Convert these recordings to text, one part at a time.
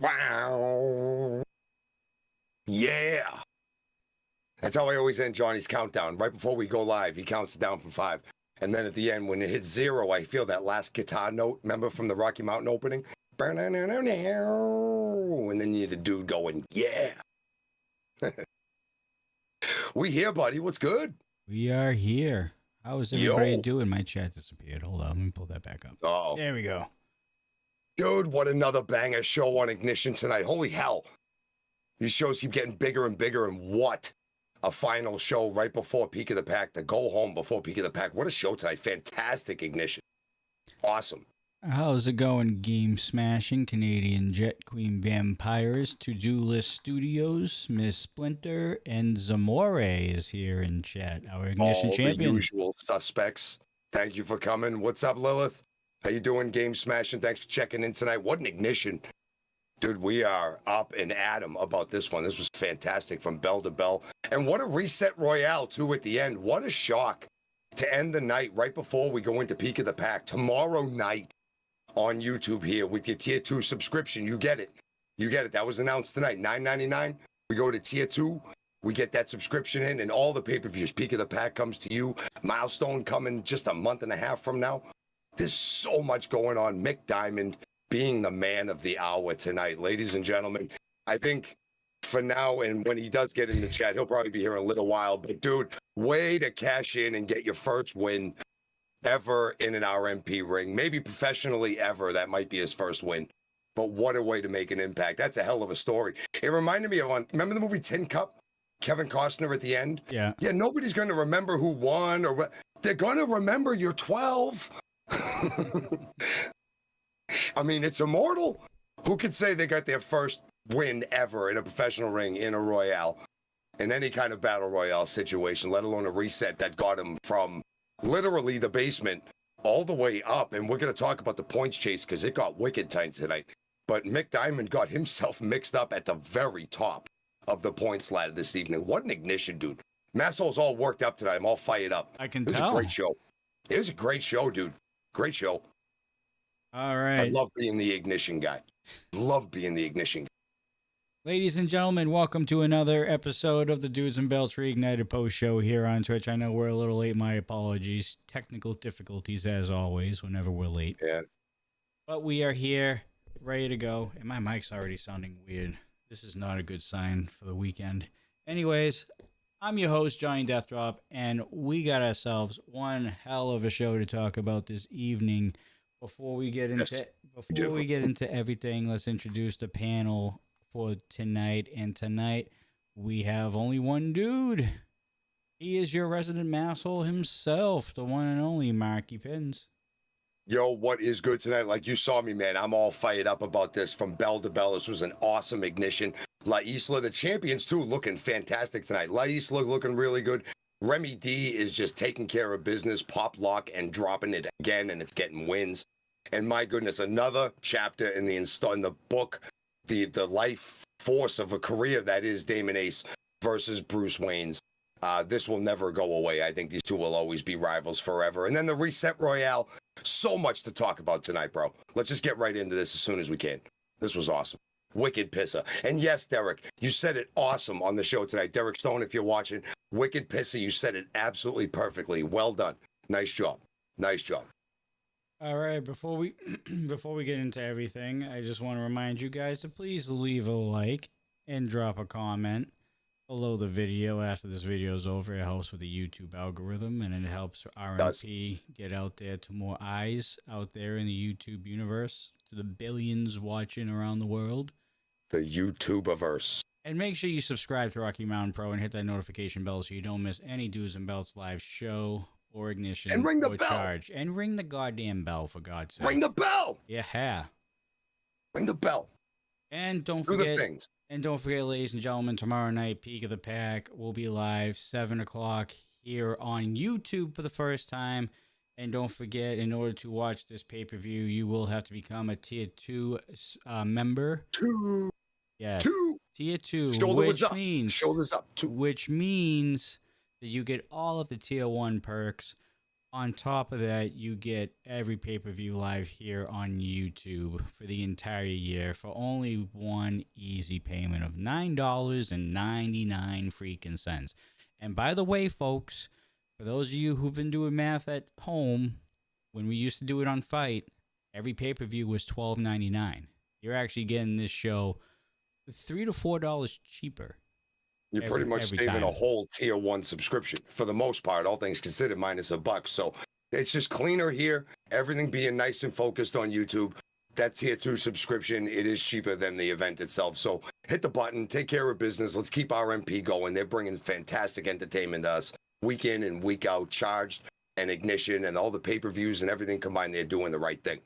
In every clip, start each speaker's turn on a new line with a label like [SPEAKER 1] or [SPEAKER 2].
[SPEAKER 1] Wow. Yeah. That's how I always end Johnny's countdown. Right before we go live, he counts down from 5. And then at the end, when it hits 0, I feel that last guitar note, remember from the Rocky Mountain opening? And then you hear the dude going, yeah. We here, buddy. What's good?
[SPEAKER 2] We are here. How is everybody doing? My chat disappeared. Hold on, let me pull that back up.
[SPEAKER 1] Oh.
[SPEAKER 2] There we go.
[SPEAKER 1] Dude, what another banger show on Ignition tonight. Holy hell. These shows keep getting bigger and bigger, and what a final show right before Peak of the Pack, to go home before Peak of the Pack. What a show tonight. Fantastic Ignition. Awesome.
[SPEAKER 2] How's it going, Game Smashing Canadian Jet Queen Vampires, To-Do List Studios, Miss Splinter, and Zamore is here in chat, our Ignition champion.
[SPEAKER 1] The usual suspects. Thank you for coming. What's up, Lilith? How you doing, Game Smashing? Thanks for checking in tonight. What an Ignition. Dude, we are up and at 'em about this one. This was fantastic from bell to bell. And what a reset royale, too, at the end. What a shock to end the night right before we go into Peak of the Pack. Tomorrow night on YouTube here with your Tier 2 subscription. You get it. You get it. That was announced tonight. $9.99. We go to Tier 2. We get that subscription in, and all the pay-per-views. Peak of the Pack comes to you. Milestone coming just a month and a half from now. There's so much going on. Mick Diamond being the man of the hour tonight. Ladies and gentlemen, I think for now, and when he does get in the chat, he'll probably be here in a little while. But, dude, way to cash in and get your first win ever in an RMP ring. Maybe professionally ever. That might be his first win. But what a way to make an impact. That's a hell of a story. It reminded me of remember the movie Tin Cup? Kevin Costner at the end?
[SPEAKER 2] Yeah.
[SPEAKER 1] Yeah, nobody's going to remember who won, or they're going to remember you're 12. I mean, it's immortal. Who could say they got their first win ever in a professional ring in a Royale, in any kind of battle Royale situation, let alone a reset that got him from literally the basement all the way up? And we're going to talk about the points chase because it got wicked tight tonight. But Mick Diamond got himself mixed up at the very top of the points ladder this evening. What an Ignition, dude. Massol's all worked up tonight. I'm all fired up.
[SPEAKER 2] I can
[SPEAKER 1] tell. It was a great show. It was a great show, dude. Great show.
[SPEAKER 2] All right.
[SPEAKER 1] I love being the Ignition guy. Love being the Ignition guy.
[SPEAKER 2] Ladies and gentlemen, welcome to another episode of the Dudes and Belts Reignited post show here on Twitch. I know we're a little late. My apologies. Technical difficulties as always whenever we're late.
[SPEAKER 1] Yeah.
[SPEAKER 2] But we are here, ready to go. And my mic's already sounding weird. This is not a good sign for the weekend. Anyways, I'm your host, Johnny Deathdrop, and we got ourselves one hell of a show to talk about this evening. Before we get into everything, let's introduce the panel for tonight. And tonight we have only one dude. He is your resident masshole himself, the one and only Marky Pins.
[SPEAKER 1] Yo, what is good tonight? Like you saw me, man. I'm all fired up about this from bell to bell. This was an awesome Ignition. La Isla, the champions too, looking fantastic tonight. La Isla looking really good. Remy D is just taking care of business, pop lock and dropping it again, and it's getting wins. And my goodness, another chapter in the book, the life force of a career that is Damon Ace versus Bruce Wayne's. This will never go away. I think these two will always be rivals forever. And then the Reset Royale. So much to talk about tonight, bro. Let's just get right into this as soon as we can. This was awesome. Wicked Pisser. And yes, Derek, you said it awesome on the show tonight. Derek Stone, if you're watching, Wicked Pisser, you said it absolutely perfectly. Well done. Nice job. Nice job.
[SPEAKER 2] All right, before we get into everything, I just want to remind you guys to please leave a like and drop a comment below the video after this video is over. It helps with the YouTube algorithm, and it helps RMP get out there to more eyes out there in the YouTube universe, to the billions watching around the world.
[SPEAKER 1] The YouTubeverse.
[SPEAKER 2] And make sure you subscribe to Rocky Mountain Pro and hit that notification bell so you don't miss any Dudes and Belts live show or Ignition
[SPEAKER 1] and ring the
[SPEAKER 2] or
[SPEAKER 1] bell.
[SPEAKER 2] Charge. And ring the goddamn bell, for God's sake.
[SPEAKER 1] Ring the bell.
[SPEAKER 2] Yeah.
[SPEAKER 1] Ring the bell.
[SPEAKER 2] And don't
[SPEAKER 1] Do
[SPEAKER 2] forget,
[SPEAKER 1] the things.
[SPEAKER 2] And don't forget, ladies and gentlemen, tomorrow night, Peak of the Pack will be live 7 o'clock here on YouTube for the first time. And don't forget, in order to watch this pay-per-view, you will have to become a Tier 2 member. Yeah. Tier 2,
[SPEAKER 1] Shoulders up.
[SPEAKER 2] Which means that you get all of the Tier 1 perks, On top of that, you get every pay-per-view live here on YouTube for the entire year for only one easy payment of $9.99 freaking cents. And by the way, folks, for those of you who've been doing math at home, when we used to do it on Fite, every pay-per-view was $12.99. You're actually getting this show $3 to $4 cheaper.
[SPEAKER 1] You're pretty much saving
[SPEAKER 2] time.
[SPEAKER 1] a whole tier 1 subscription for the most part, all things considered, minus $1. So it's just cleaner here. Everything being nice and focused on YouTube. That tier 2 subscription, it is cheaper than the event itself. So hit the button, take care of business. Let's keep RMP going. They're bringing fantastic entertainment to us week in and week out, Charged and Ignition and all the pay-per-views and everything combined. They're doing the right thing.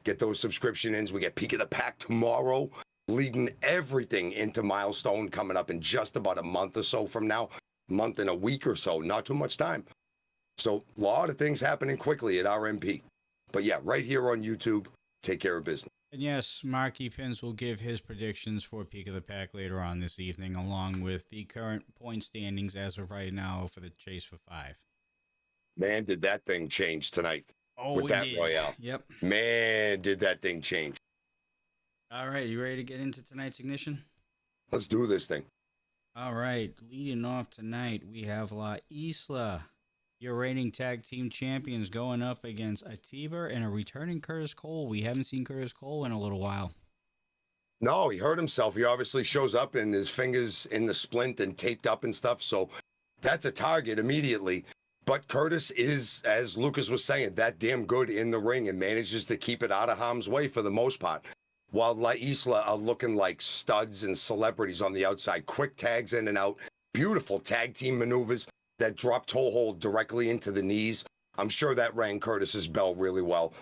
[SPEAKER 1] Get those subscription ins. We get Peak of the Pack tomorrow, leading everything into Milestone coming up in just about a month or so from now, month and a week or so, not too much time. So a lot of things happening quickly at RMP. But yeah, right here on YouTube, take care of business.
[SPEAKER 2] And yes, Marky Pins will give his predictions for Peak of the Pack later on this evening, along with the current point standings as of right now for the Chase for 5.
[SPEAKER 1] Man, did that thing change tonight with that Royale.
[SPEAKER 2] Yep.
[SPEAKER 1] Man, did that thing change.
[SPEAKER 2] All right, you ready to get into tonight's Ignition?
[SPEAKER 1] Let's do this thing.
[SPEAKER 2] All right, leading off tonight, we have La Isla, your reigning tag team champions, going up against Atiba and a returning Curtis Cole. We haven't seen Curtis Cole in a little while.
[SPEAKER 1] No, he hurt himself. He obviously shows up and his fingers in the splint and taped up and stuff. So that's a target immediately. But Curtis is, as Lucas was saying, that damn good in the ring and manages to keep it out of harm's way for the most part. While La Isla are looking like studs and celebrities on the outside. Quick tags in and out. Beautiful tag team maneuvers that drop toe hold directly into the knees. I'm sure that rang Curtis's bell really well.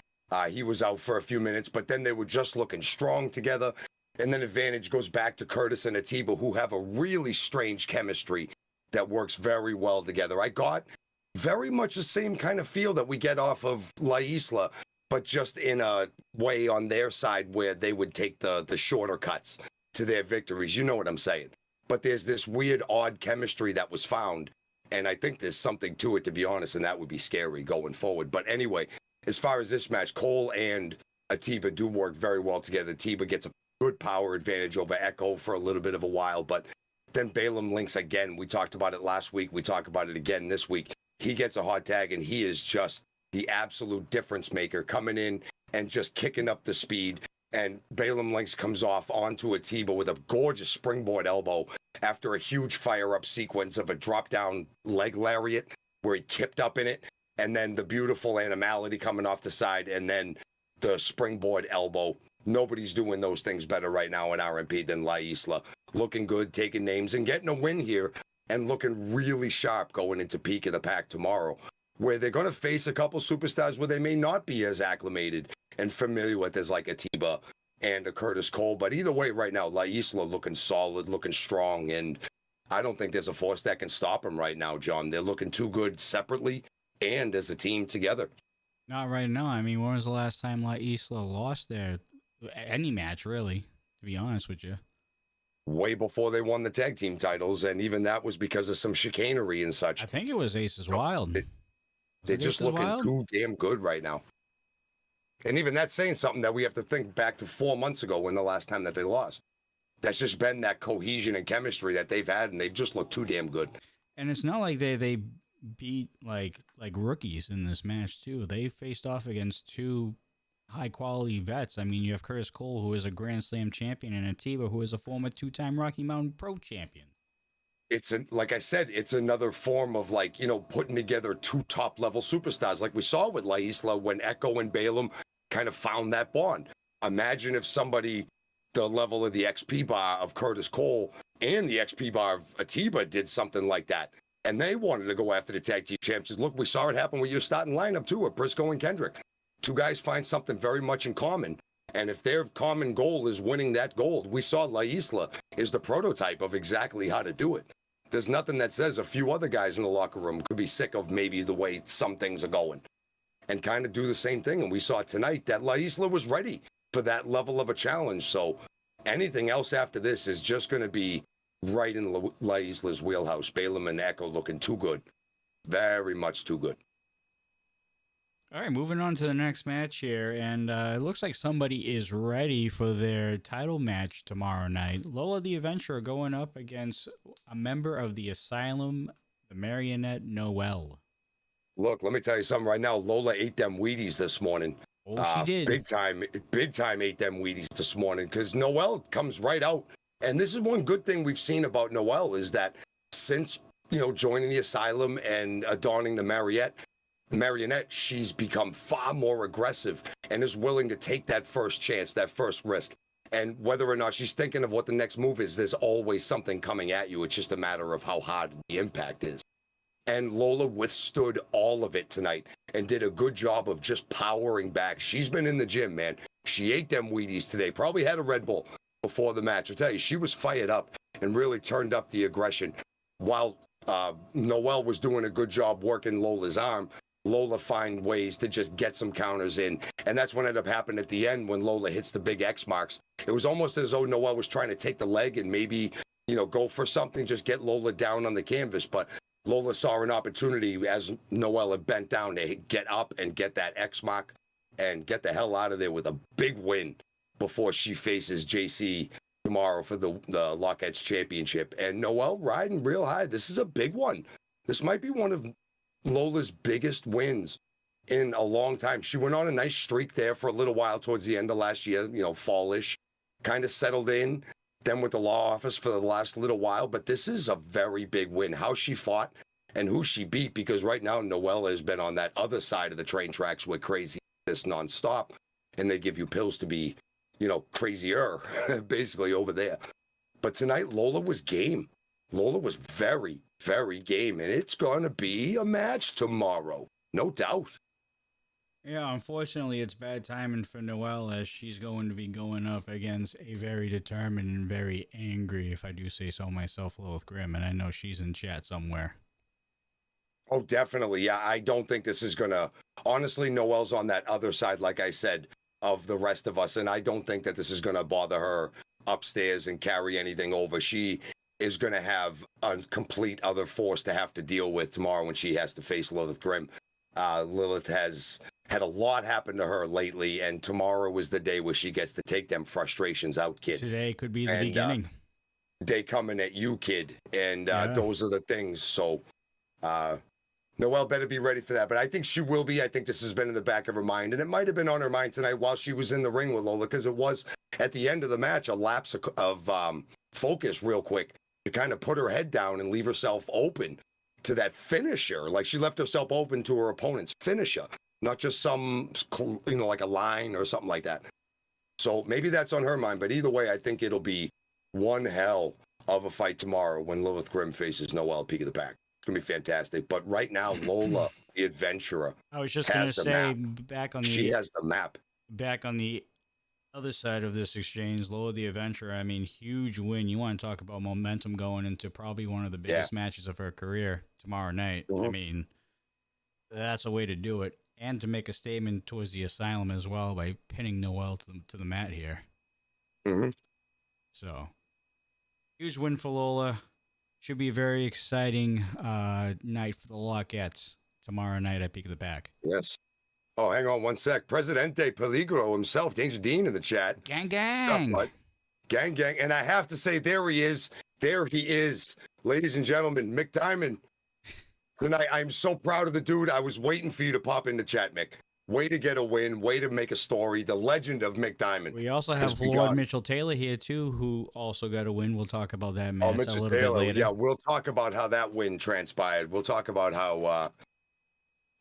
[SPEAKER 1] He was out for a few minutes, but then they were just looking strong together. And then advantage goes back to Curtis and Atiba, who have a really strange chemistry that works very well together. I got very much the same kind of feel that we get off of La Isla, but just in a way on their side where they would take the shorter cuts to their victories. You know what I'm saying? But there's this weird, odd chemistry that was found. And I think there's something to it, to be honest, and that would be scary going forward. But anyway, as far as this match, Cole and Atiba do work very well together. Atiba gets a good power advantage over Echo for a little bit of a while, but then Balaam links again. We talked about it last week. We talk about it again this week. He gets a hot tag, and he is just the absolute difference maker, coming in and just kicking up the speed. And Balaam Links comes off onto Atiba with a gorgeous springboard elbow after a huge fire-up sequence of a drop-down leg lariat where he kipped up in it, and then the beautiful animality coming off the side, and then the springboard elbow. Nobody's doing those things better right now in RMP than La Isla. Looking good, taking names, and getting a win here, and looking really sharp going into Peak of the Pack tomorrow, where they're going to face a couple superstars where they may not be as acclimated and familiar with as like Atiba and a Curtis Cole. But either way, right now, La Isla looking solid, looking strong, and I don't think there's a force that can stop them right now, John. They're looking too good separately and as a team together.
[SPEAKER 2] Not right now. I mean, when was the last time La Isla lost their any match, really, to be honest with you?
[SPEAKER 1] Way before they won the tag team titles, and even that was because of some chicanery and such.
[SPEAKER 2] I think it was Aces Wild.
[SPEAKER 1] They're just looking too damn good right now. And even that's saying something that we have to think back to 4 months ago when the last time that they lost. That's just been that cohesion and chemistry that they've had, and they've just looked too damn good.
[SPEAKER 2] And it's not like they beat like rookies in this match too. They faced off against two high quality vets. I mean, you have Curtis Cole, who is a Grand Slam champion, and Atiba, who is a former 2-time Rocky Mountain Pro champion.
[SPEAKER 1] Like I said, it's another form of putting together two top level superstars, like we saw with La Isla when Echo and Balaam kind of found that bond. Imagine if somebody the level of the XP bar of Curtis Cole and the XP bar of Atiba did something like that, and they wanted to go after the tag team champions. Look, we saw it happen with your starting lineup too, with Briscoe and Kendrick. Two guys find something very much in common. And if their common goal is winning that gold, we saw La Isla is the prototype of exactly how to do it. There's nothing that says a few other guys in the locker room could be sick of maybe the way some things are going and kind of do the same thing. And we saw tonight that La Isla was ready for that level of a challenge. So anything else after this is just going to be right in La Isla's wheelhouse. Balaam and Echo looking too good. Very much too good.
[SPEAKER 2] All right, moving on to the next match here, and it looks like somebody is ready for their title match tomorrow night. Lola the Adventurer going up against a member of the Asylum, the Marionette Noelle.
[SPEAKER 1] Look, let me tell you something right now. Lola ate them Wheaties this morning.
[SPEAKER 2] Oh, she did.
[SPEAKER 1] Big time ate them Wheaties this morning because Noelle comes right out. And this is one good thing we've seen about Noelle is that since, joining the Asylum and adorning the Marionette, she's become far more aggressive and is willing to take that first chance, that first risk. And whether or not she's thinking of what the next move is, there's always something coming at you. It's just a matter of how hard the impact is. And Lola withstood all of it tonight and did a good job of just powering back. She's been in the gym, man. She ate them Wheaties today, probably had a Red Bull before the match. I'll tell you, she was fired up and really turned up the aggression. While Noelle was doing a good job working Lola's arm, Lola find ways to just get some counters in. And that's what ended up happening at the end when Lola hits the big X marks. It was almost as though Noelle was trying to take the leg and maybe, go for something, just get Lola down on the canvas. But Lola saw an opportunity as Noelle had bent down to get up and get that X mark and get the hell out of there with a big win before she faces JC tomorrow for the Lockettes Championship. And Noelle riding real high. This is a big one. This might be one of Lola's biggest wins in a long time. She went on a nice streak there for a little while towards the end of last year, fallish, kind of settled in. Then with the law office for the last little while, but this is a very big win. How she fought and who she beat, because right now Noelle has been on that other side of the train tracks where crazy is nonstop, and they give you pills to be, crazier, basically over there. But tonight Lola was game. Lola was very, very game, and it's going to be a match tomorrow, no doubt.
[SPEAKER 2] Yeah, unfortunately, it's bad timing for Noelle as she's going to be going up against a very determined and very angry, if I do say so myself, Lilith Grimm, and I know she's in chat somewhere.
[SPEAKER 1] Oh, definitely. Yeah, I don't think this is going to... Honestly, Noelle's on that other side, like I said, of the rest of us, and I don't think that this is going to bother her upstairs and carry anything over. She is going to have a complete other force to have to deal with tomorrow when she has to face Lilith Grimm. Lilith has had a lot happen to her lately, and tomorrow is the day where she gets to take them frustrations out, kid.
[SPEAKER 2] Today could be the beginning.
[SPEAKER 1] They coming at you, kid, and those are the things. So Noelle better be ready for that, but I think she will be. I think this has been in the back of her mind, and it might have been on her mind tonight while she was in the ring with Lola, because it was at the end of the match a lapse of focus real quick to kind of put her head down and leave herself open to that finisher. Like she left herself open to her opponent's finisher, not just some, like a line or something like that. So maybe that's on her mind, but either way, I think it'll be one hell of a fight tomorrow when Lilith Grimm faces Noelle Peak of the Pack. It's going to be fantastic. But right now, Lola, the adventurer,
[SPEAKER 2] I was just going to say,
[SPEAKER 1] she has the map.
[SPEAKER 2] Back on the other side of this exchange, Lola the Adventurer, I mean, huge win. You want to talk about momentum going into probably one of the biggest matches of her career tomorrow night. I mean, that's a way to do it. And to make a statement towards the Asylum as well by pinning Noelle to the mat here. So, huge win for Lola. Should be a very exciting night for the Lockettes tomorrow night at Peak of the Pack.
[SPEAKER 1] Yes. Oh, hang on one sec. Presidente Peligro himself, Danger Dean in the chat.
[SPEAKER 2] Gang, gang.
[SPEAKER 1] Gang, gang. And I have to say, there he is. There he is. Ladies and gentlemen, Mick Diamond. Tonight, I'm so proud of the dude. I was waiting for you to pop in the chat, Mick. Way to get a win. Way to make a story. The legend of Mick Diamond.
[SPEAKER 2] We also have Lord Mitchell Taylor here, too, who also got a win. We'll talk about that match a little bit later.
[SPEAKER 1] Yeah, we'll talk about how that win transpired. We'll talk about how...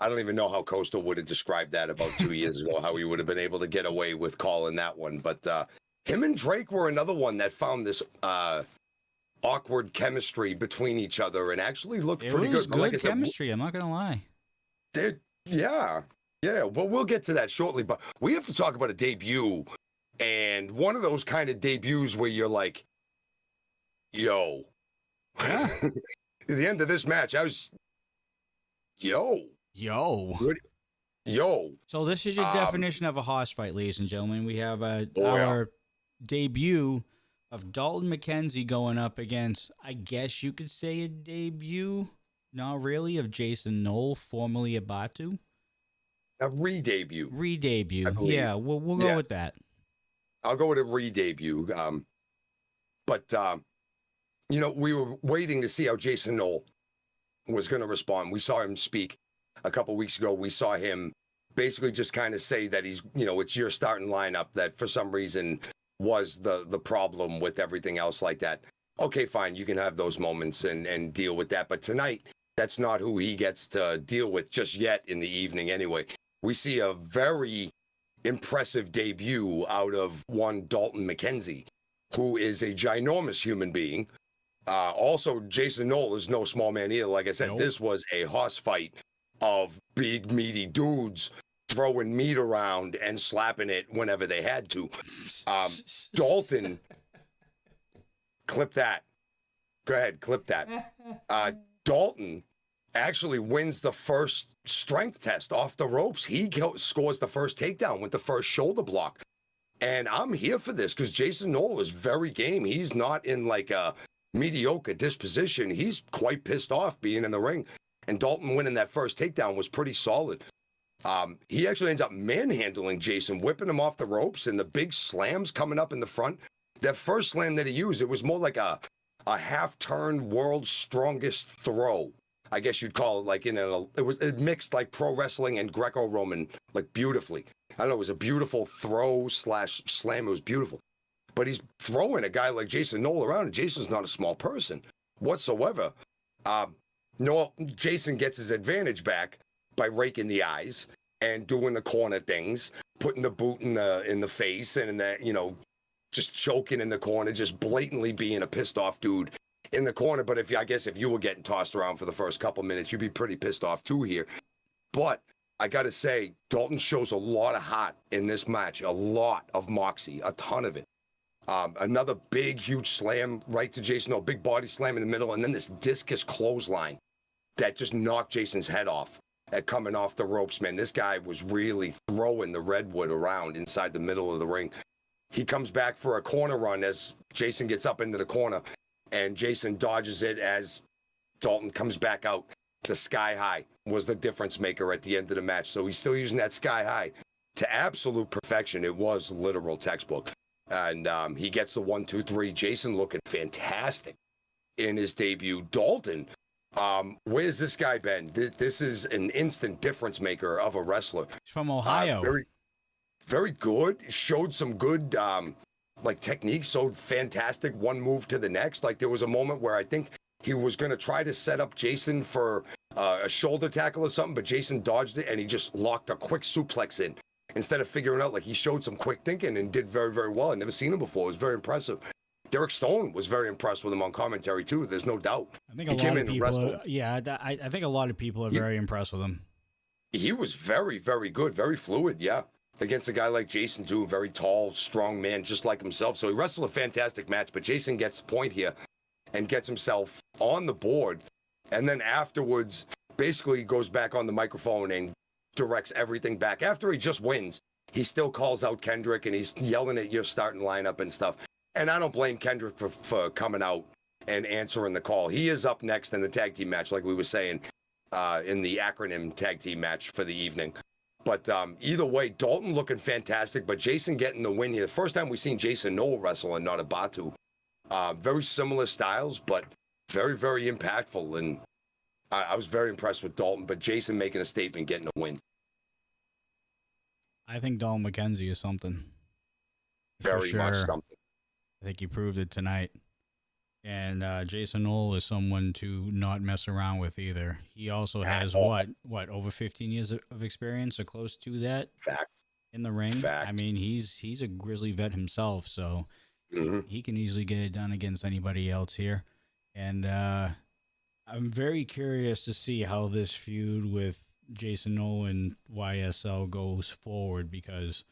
[SPEAKER 1] I don't even know how Coastal would have described that about 2 years ago, how he would have been able to get away with calling that one. But him and Drake were another one that found this awkward chemistry between each other and actually looked pretty good.
[SPEAKER 2] Good like chemistry, I'm not going to lie.
[SPEAKER 1] Yeah. Well, we'll get to that shortly. But we have to talk about a debut. And one of those kind of debuts where you're like, yo.
[SPEAKER 2] Yeah.
[SPEAKER 1] At the end of this match, I was, yo.
[SPEAKER 2] So this is your definition of a hoss fight, ladies and gentlemen. We have our debut of Dalton McKenzie going up against, I guess you could say a debut, not really, of Jason Knoll, formerly of Batu.
[SPEAKER 1] A re-debut. I
[SPEAKER 2] Re-debut.
[SPEAKER 1] believe.
[SPEAKER 2] Yeah, we'll go
[SPEAKER 1] Yeah.
[SPEAKER 2] with that.
[SPEAKER 1] I'll go with a re-debut. But we were waiting to see how Jason Knoll was going to respond. We saw him speak a couple weeks ago. We saw him basically just kind of say that he's, it's your starting lineup that for some reason was the problem with everything else like that. Okay, fine. You can have those moments and deal with that. But tonight, that's not who he gets to deal with just yet in the evening anyway. We see a very impressive debut out of one Dalton McKenzie, who is a ginormous human being. Also, Jason Knoll is no small man either. Like I said, This was a hoss fight of big, meaty dudes throwing meat around and slapping it whenever they had to. Dalton, clip that. Go ahead, clip that. Dalton actually wins the first strength test off the ropes. He scores the first takedown with the first shoulder block. And I'm here for this because Jason Knoll is very game. He's not in like a mediocre disposition. He's quite pissed off being in the ring. And Dalton winning that first takedown was pretty solid. He actually ends up manhandling Jason, whipping him off the ropes, and the big slams coming up in the front. That first slam that he used, it was more like a half-turn world's strongest throw. I guess you'd call it like it mixed like pro wrestling and Greco-Roman like beautifully. I don't know, it was a beautiful throw / slam. It was beautiful. But he's throwing a guy like Jason Knoll around, and Jason's not a small person whatsoever. Jason gets his advantage back by raking the eyes and doing the corner things, putting the boot in the face and in the, just choking in the corner, just blatantly being a pissed off dude in the corner. But if you were getting tossed around for the first couple minutes, you'd be pretty pissed off too here. But I got to say, Dalton shows a lot of heart in this match, a lot of moxie, a ton of it. Another big, huge slam right to Jason, big body slam in the middle, and then this discus clothesline that just knocked Jason's head off at coming off the ropes, man. This guy was really throwing the redwood around inside the middle of the ring. He comes back for a corner run as Jason gets up into the corner, and Jason dodges it as Dalton comes back out. The sky high was the difference maker at the end of the match. So he's still using that sky high to absolute perfection. It was literal textbook. And he gets the 1, 2, 3. Jason looking fantastic in his debut. Dalton, where's this guy been? This is an instant difference maker of a wrestler.
[SPEAKER 2] He's from Ohio.
[SPEAKER 1] Very, very good. Showed some good technique. Showed fantastic one move to the next. Like there was a moment where I think he was going to try to set up Jason for a shoulder tackle or something, but Jason dodged it and he just locked a quick suplex in. Instead of figuring out, he showed some quick thinking and did very, very well. I'd never seen him before. It was very impressive. Derek Stone was very impressed with him on commentary, too. There's no doubt.
[SPEAKER 2] I think a lot of people, I think a lot of people are very impressed with him.
[SPEAKER 1] He was very, very good, very fluid, yeah. Against a guy like Jason, too, very tall, strong man, just like himself. So he wrestled a fantastic match, but Jason gets the point here and gets himself on the board. And then afterwards, basically goes back on the microphone and directs everything back. After he just wins, he still calls out Kendrick and he's yelling at your starting lineup and stuff. And I don't blame Kendrick for coming out and answering the call. He is up next in the tag team match, like we were saying, in the acronym tag team match for the evening. But either way, Dalton looking fantastic, but Jason getting the win here. The first time we've seen Jason Knoll wrestle and not a Batu. Very similar styles, but very, very impactful. And I was very impressed with Dalton, but Jason making a statement, getting a win.
[SPEAKER 2] I think Dalton McKenzie is something.
[SPEAKER 1] Very much something.
[SPEAKER 2] I think he proved it tonight. And Jason Knoll is someone to not mess around with either. He also has, over 15 years of experience or close to that?
[SPEAKER 1] Fact.
[SPEAKER 2] In the ring.
[SPEAKER 1] Fact.
[SPEAKER 2] I mean, he's a grizzly vet himself, so he can easily get it done against anybody else here. And I'm very curious to see how this feud with Jason Knoll and YSL goes forward, because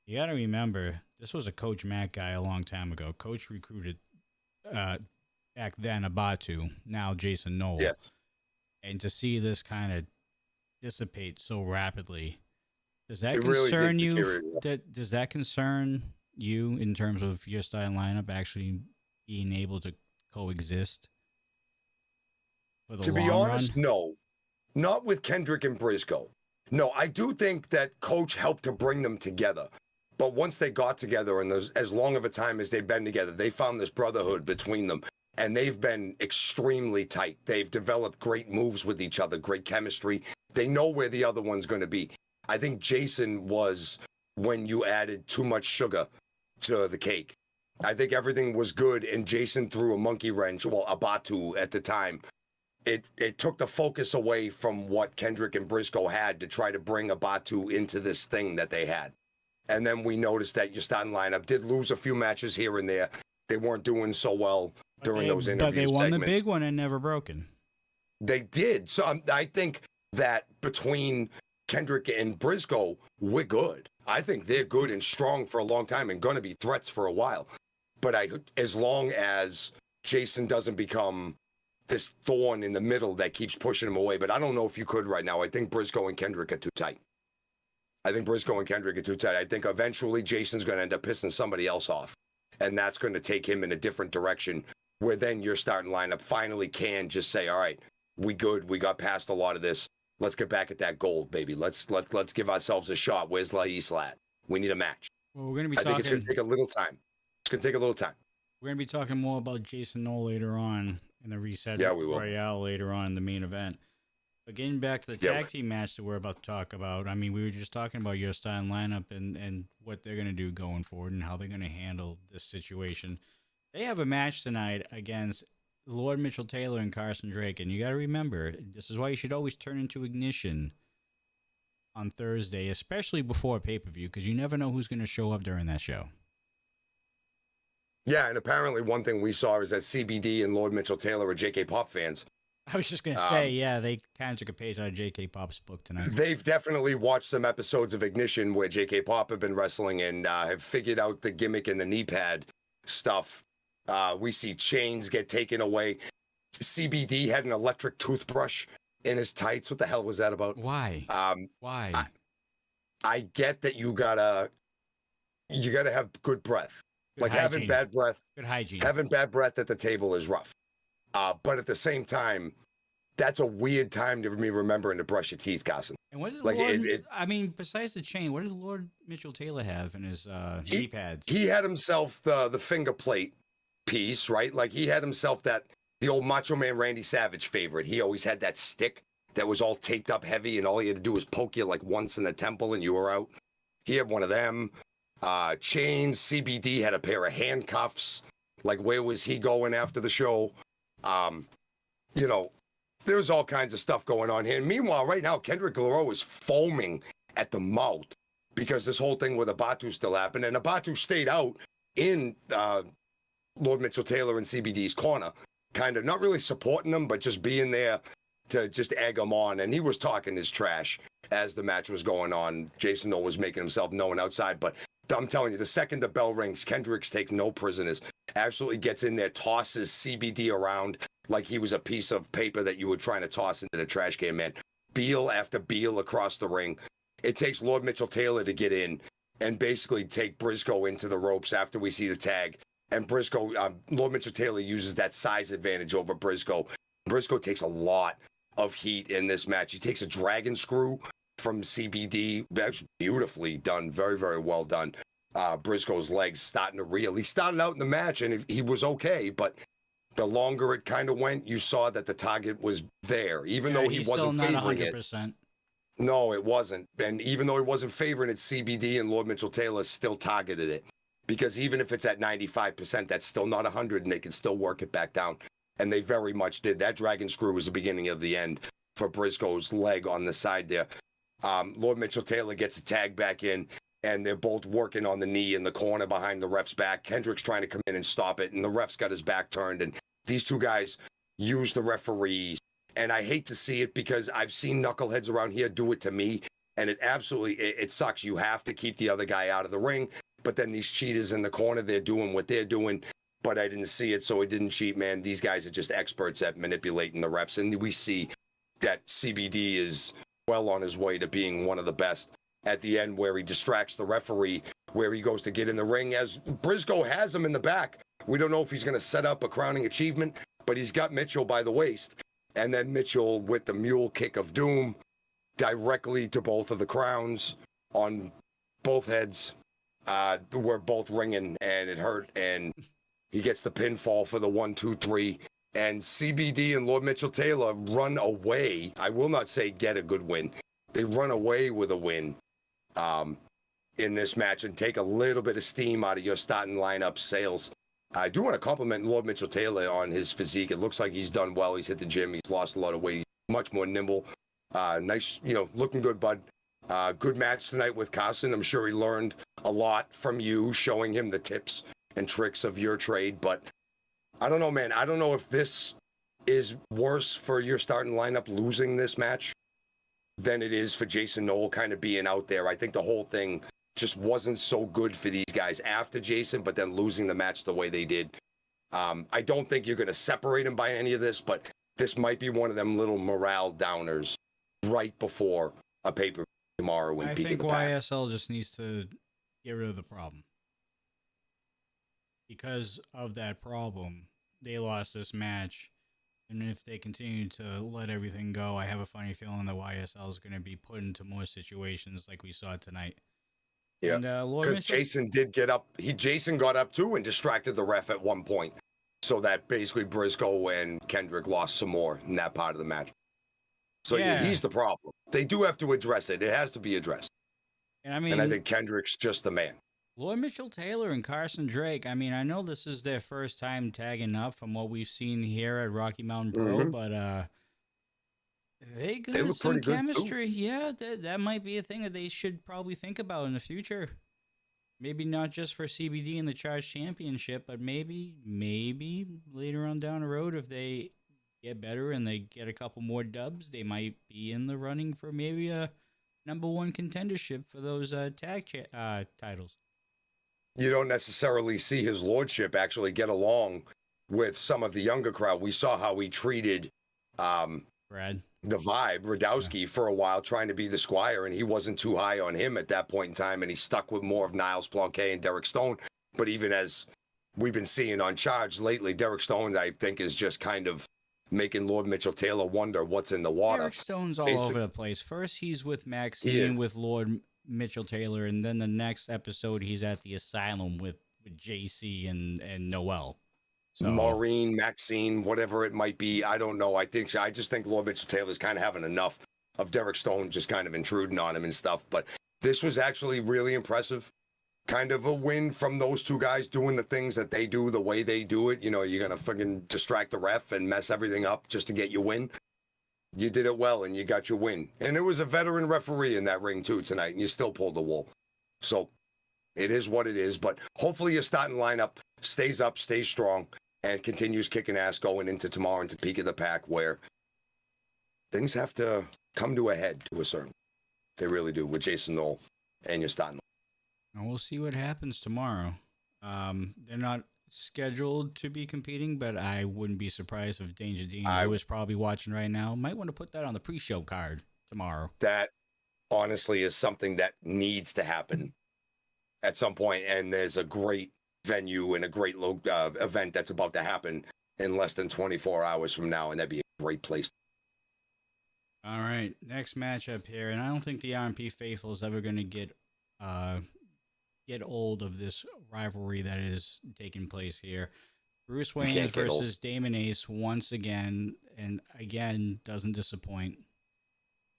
[SPEAKER 2] you got to remember, this was a Coach Matt guy a long time ago. Coach recruited back then Abatu, now Jason Knoll.
[SPEAKER 1] Yeah.
[SPEAKER 2] And to see this kind of dissipate so rapidly, does that Does that concern you in terms of your style lineup actually being able to coexist?
[SPEAKER 1] To be honest, no. Not with Kendrick and Briscoe. No, I do think that Coach helped to bring them together. But once they got together, and as long of a time as they've been together, they found this brotherhood between them. And they've been extremely tight. They've developed great moves with each other, great chemistry. They know where the other one's going to be. I think Jason was when you added too much sugar to the cake. I think everything was good, and Jason threw a monkey wrench, well, a Batu at the time. It took the focus away from what Kendrick and Briscoe had to try to bring a Batu into this thing that they had. And then we noticed that your starting lineup did lose a few matches here and there. They weren't doing so well during those interview segments.
[SPEAKER 2] But they won the big one and never broken.
[SPEAKER 1] They did. So I think that between Kendrick and Briscoe, we're good. I think they're good and strong for a long time and going to be threats for a while. But as long as Jason doesn't become this thorn in the middle that keeps pushing him away. But I don't know if you could right now. I think Briscoe and Kendrick are too tight. I think eventually Jason's going to end up pissing somebody else off. And that's going to take him in a different direction where then your starting lineup finally can just say, all right, we good. We got past a lot of this. Let's get back at that gold, baby. Let's give ourselves a shot. Where's La Isla at? We need a match.
[SPEAKER 2] Well, we're going to be
[SPEAKER 1] I think it's going to take a little time. We're going to be talking
[SPEAKER 2] more about Jason Knoll later on in the Reset Royale later on in the main event. But getting back to the tag team match that we're about to talk about, I mean, we were just talking about your starting lineup and what they're going to do going forward and how they're going to handle this situation. They have a match tonight against Lord Mitchell Taylor and Carson Drake. And you got to remember, this is why you should always turn into Ignition on Thursday, especially before a pay-per-view, because you never know who's going to show up during that show.
[SPEAKER 1] Yeah, and apparently one thing we saw is that CBD and Lord Mitchell Taylor are JK Pop fans.
[SPEAKER 2] I was just going to say, yeah, they kind of took a page out of JK Pop's book tonight.
[SPEAKER 1] They've definitely watched some episodes of Ignition where JK Pop have been wrestling and have figured out the gimmick and the knee pad stuff. We see chains get taken away. CBD had an electric toothbrush in his tights. What the hell was that about?
[SPEAKER 2] Why? Why?
[SPEAKER 1] I get that you gotta have good breath. Good hygiene. Having bad breath.
[SPEAKER 2] Good hygiene.
[SPEAKER 1] Having bad breath at the table is rough. But at the same time, that's a weird time to me remembering to brush your teeth, Carson.
[SPEAKER 2] And what did Lord, I mean, besides the chain, what did Lord Mitchell Taylor have in his knee pads?
[SPEAKER 1] He had himself the finger plate piece, right? Like he had himself the old Macho Man Randy Savage favorite. He always had that stick that was all taped up heavy, and all he had to do was poke you like once in the temple, and you were out. He had one of them. Chains. CBD had a pair of handcuffs. Like, where was he going after the show? There's all kinds of stuff going on here. And meanwhile, right now, Kendrick Lamar is foaming at the mouth because this whole thing with Abatu still happened. And Abatu stayed out in Lord Mitchell Taylor and CBD's corner, kind of not really supporting them, but just being there to just egg them on. And he was talking his trash as the match was going on. Jason Knoll was making himself known outside. But I'm telling you, the second the bell rings, Kendrick's take no prisoners. Absolutely gets in there, tosses CBD around like he was a piece of paper that you were trying to toss into the trash can, man. Beal after Beal across the ring. It takes Lord Mitchell Taylor to get in and basically take Briscoe into the ropes after we see the tag. And Lord Mitchell Taylor uses that size advantage over Briscoe. Briscoe takes a lot of heat in this match. He takes a dragon screw from CBD. That's beautifully done. Very, very well done. Briscoe's legs starting to reel. He started out in the match and he was okay, but the longer it kind of went, you saw that the target was there, even though he wasn't favoring it. No, it wasn't. And even though he wasn't favoring it, CBD and Lord Mitchell Taylor still targeted it. Because even if it's at 95%, that's still not 100, and they can still work it back down. And they very much did. That dragon screw was the beginning of the end for Briscoe's leg on the side there. Lord Mitchell Taylor gets a tag back in, and they're both working on the knee in the corner behind the ref's back. Kendrick's trying to come in and stop it, and the ref's got his back turned. And these two guys use the referees. And I hate to see it because I've seen knuckleheads around here do it to me, and it sucks. You have to keep the other guy out of the ring. But then these cheaters in the corner, they're doing what they're doing. But I didn't see it, so I didn't cheat, man. These guys are just experts at manipulating the refs. And we see that CBD is well on his way to being one of the best at the end, where he distracts the referee, where he goes to get in the ring as Briscoe has him in the back. We don't know if he's going to set up a crowning achievement, but he's got Mitchell by the waist. And then Mitchell with the mule kick of doom directly to both of the crowns on both heads. Were both ringing, and it hurt, and he gets the pinfall for the 1, 2, 3. And CBD and Lord Mitchell Taylor run away. I will not say get a good win. They run away with a win in this match and take a little bit of steam out of your starting lineup sales. I do want to compliment Lord Mitchell Taylor on his physique. It looks like he's done well. He's hit the gym. He's lost a lot of weight. He's much more nimble. Nice, looking good, bud. Good match tonight with Carson. I'm sure he learned a lot from you, showing him the tips and tricks of your trade. But I don't know, man. I don't know if this is worse for your starting lineup losing this match than it is for Jason Knoll kind of being out there. I think the whole thing just wasn't so good for these guys after Jason, but then losing the match the way they did. I don't think you're going to separate them by any of this, but this might be one of them little morale downers right before a pay-per-view tomorrow in Peak of the Pack.
[SPEAKER 2] YSL just needs to get rid of the problem. Because of that problem, they lost this match. And if they continue to let everything go, I have a funny feeling that YSL is going to be put into more situations like we saw tonight.
[SPEAKER 1] Yeah, because Jason did get up. Jason got up too and distracted the ref at one point. So that basically Briscoe and Kendrick lost some more in that part of the match. So yeah, he's the problem. They do have to address it. It has to be addressed. And I think Kendrick's just the man.
[SPEAKER 2] Lord Mitchell Taylor and Carson Drake. I know this is their first time tagging up from what we've seen here at Rocky Mountain Pro, but they got some chemistry. Yeah, that might be a thing that they should probably think about in the future. Maybe not just for CBD and the Charge Championship, but maybe later on down the road, if they get better and they get a couple more dubs, they might be in the running for maybe a #1 contendership for those tag titles.
[SPEAKER 1] You don't necessarily see his lordship actually get along with some of the younger crowd. We saw how he treated
[SPEAKER 2] Brad,
[SPEAKER 1] the Vibe, Radowski, for a while, trying to be the Squire, and he wasn't too high on him at that point in time, and he stuck with more of Niles Blanquet and Derek Stone. But even as we've been seeing on Charge lately, Derek Stone, I think, is just kind of making Lord Mitchell Taylor wonder what's in the water.
[SPEAKER 2] Derek Stone's all over the place. First, he's with Maxine with Lord Mitchell Taylor, and then the next episode he's at the asylum with JC and Noel. So,
[SPEAKER 1] Maureen, Maxine, whatever it might be, I don't know. I just think Lord Mitchell Taylor's kind of having enough of Derek Stone just kind of intruding on him and stuff. But this was actually really impressive. Kind of a win from those two guys doing the things that they do the way they do it. You're gonna fucking distract the ref and mess everything up just to get your win. You did it well, and you got your win. And it was a veteran referee in that ring, too, tonight, and you still pulled the wool. So it is what it is. But hopefully your starting lineup stays up, stays strong, and continues kicking ass going into tomorrow, into Peak of the Pack, where things have to come to a head to a certain. They really do, with Jason Knoll and your starting lineup.
[SPEAKER 2] And we'll see what happens tomorrow. They're not scheduled to be competing, but I wouldn't be surprised if Danger Dean, who is probably watching right now, might want to put that on the pre-show card tomorrow.
[SPEAKER 1] That honestly is something that needs to happen at some point, and there's a great venue and a great event that's about to happen in less than 24 hours from now, and that'd be a great place.
[SPEAKER 2] All right, next matchup here, and I don't think the RMP faithful is ever going to get old of this rivalry that is taking place here. Bruce Wayne versus Damon Ace once again, and again doesn't disappoint.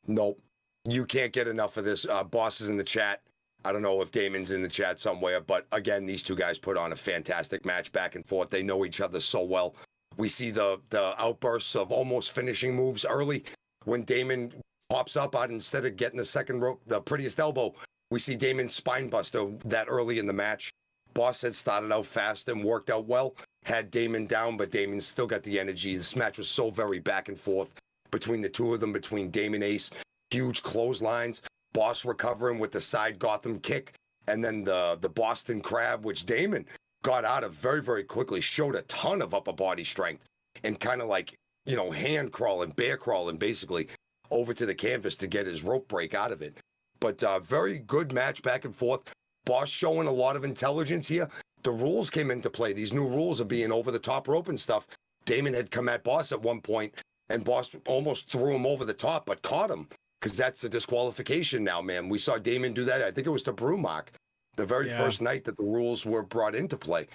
[SPEAKER 1] Nope, you can't get enough of this. Boss is in the chat. I don't know if Damon's in the chat somewhere, but again, these two guys put on a fantastic match back and forth. They know each other so well. We see the outbursts of almost finishing moves early when Damon pops up out instead of getting the second rope, the prettiest elbow. We see Damon's spine buster that early in the match. Boss had started out fast and worked out well, had Damon down, but Damon still got the energy. This match was so very back and forth between the two of them, between Damon Ace, huge clotheslines, Boss recovering with the side Gotham kick, and then the Boston Crab, which Damon got out of very, very quickly, showed a ton of upper body strength and kind of like, hand crawling, bear crawling, basically, over to the canvas to get his rope break out of it. But very good match back and forth. Boss showing a lot of intelligence here. The rules came into play. These new rules of being over the top rope and stuff. Damon had come at Boss at one point, and Boss almost threw him over the top, but caught him because that's a disqualification now, man. We saw Damon do that. I think it was to Brewmark, the very first night that the rules were brought into play.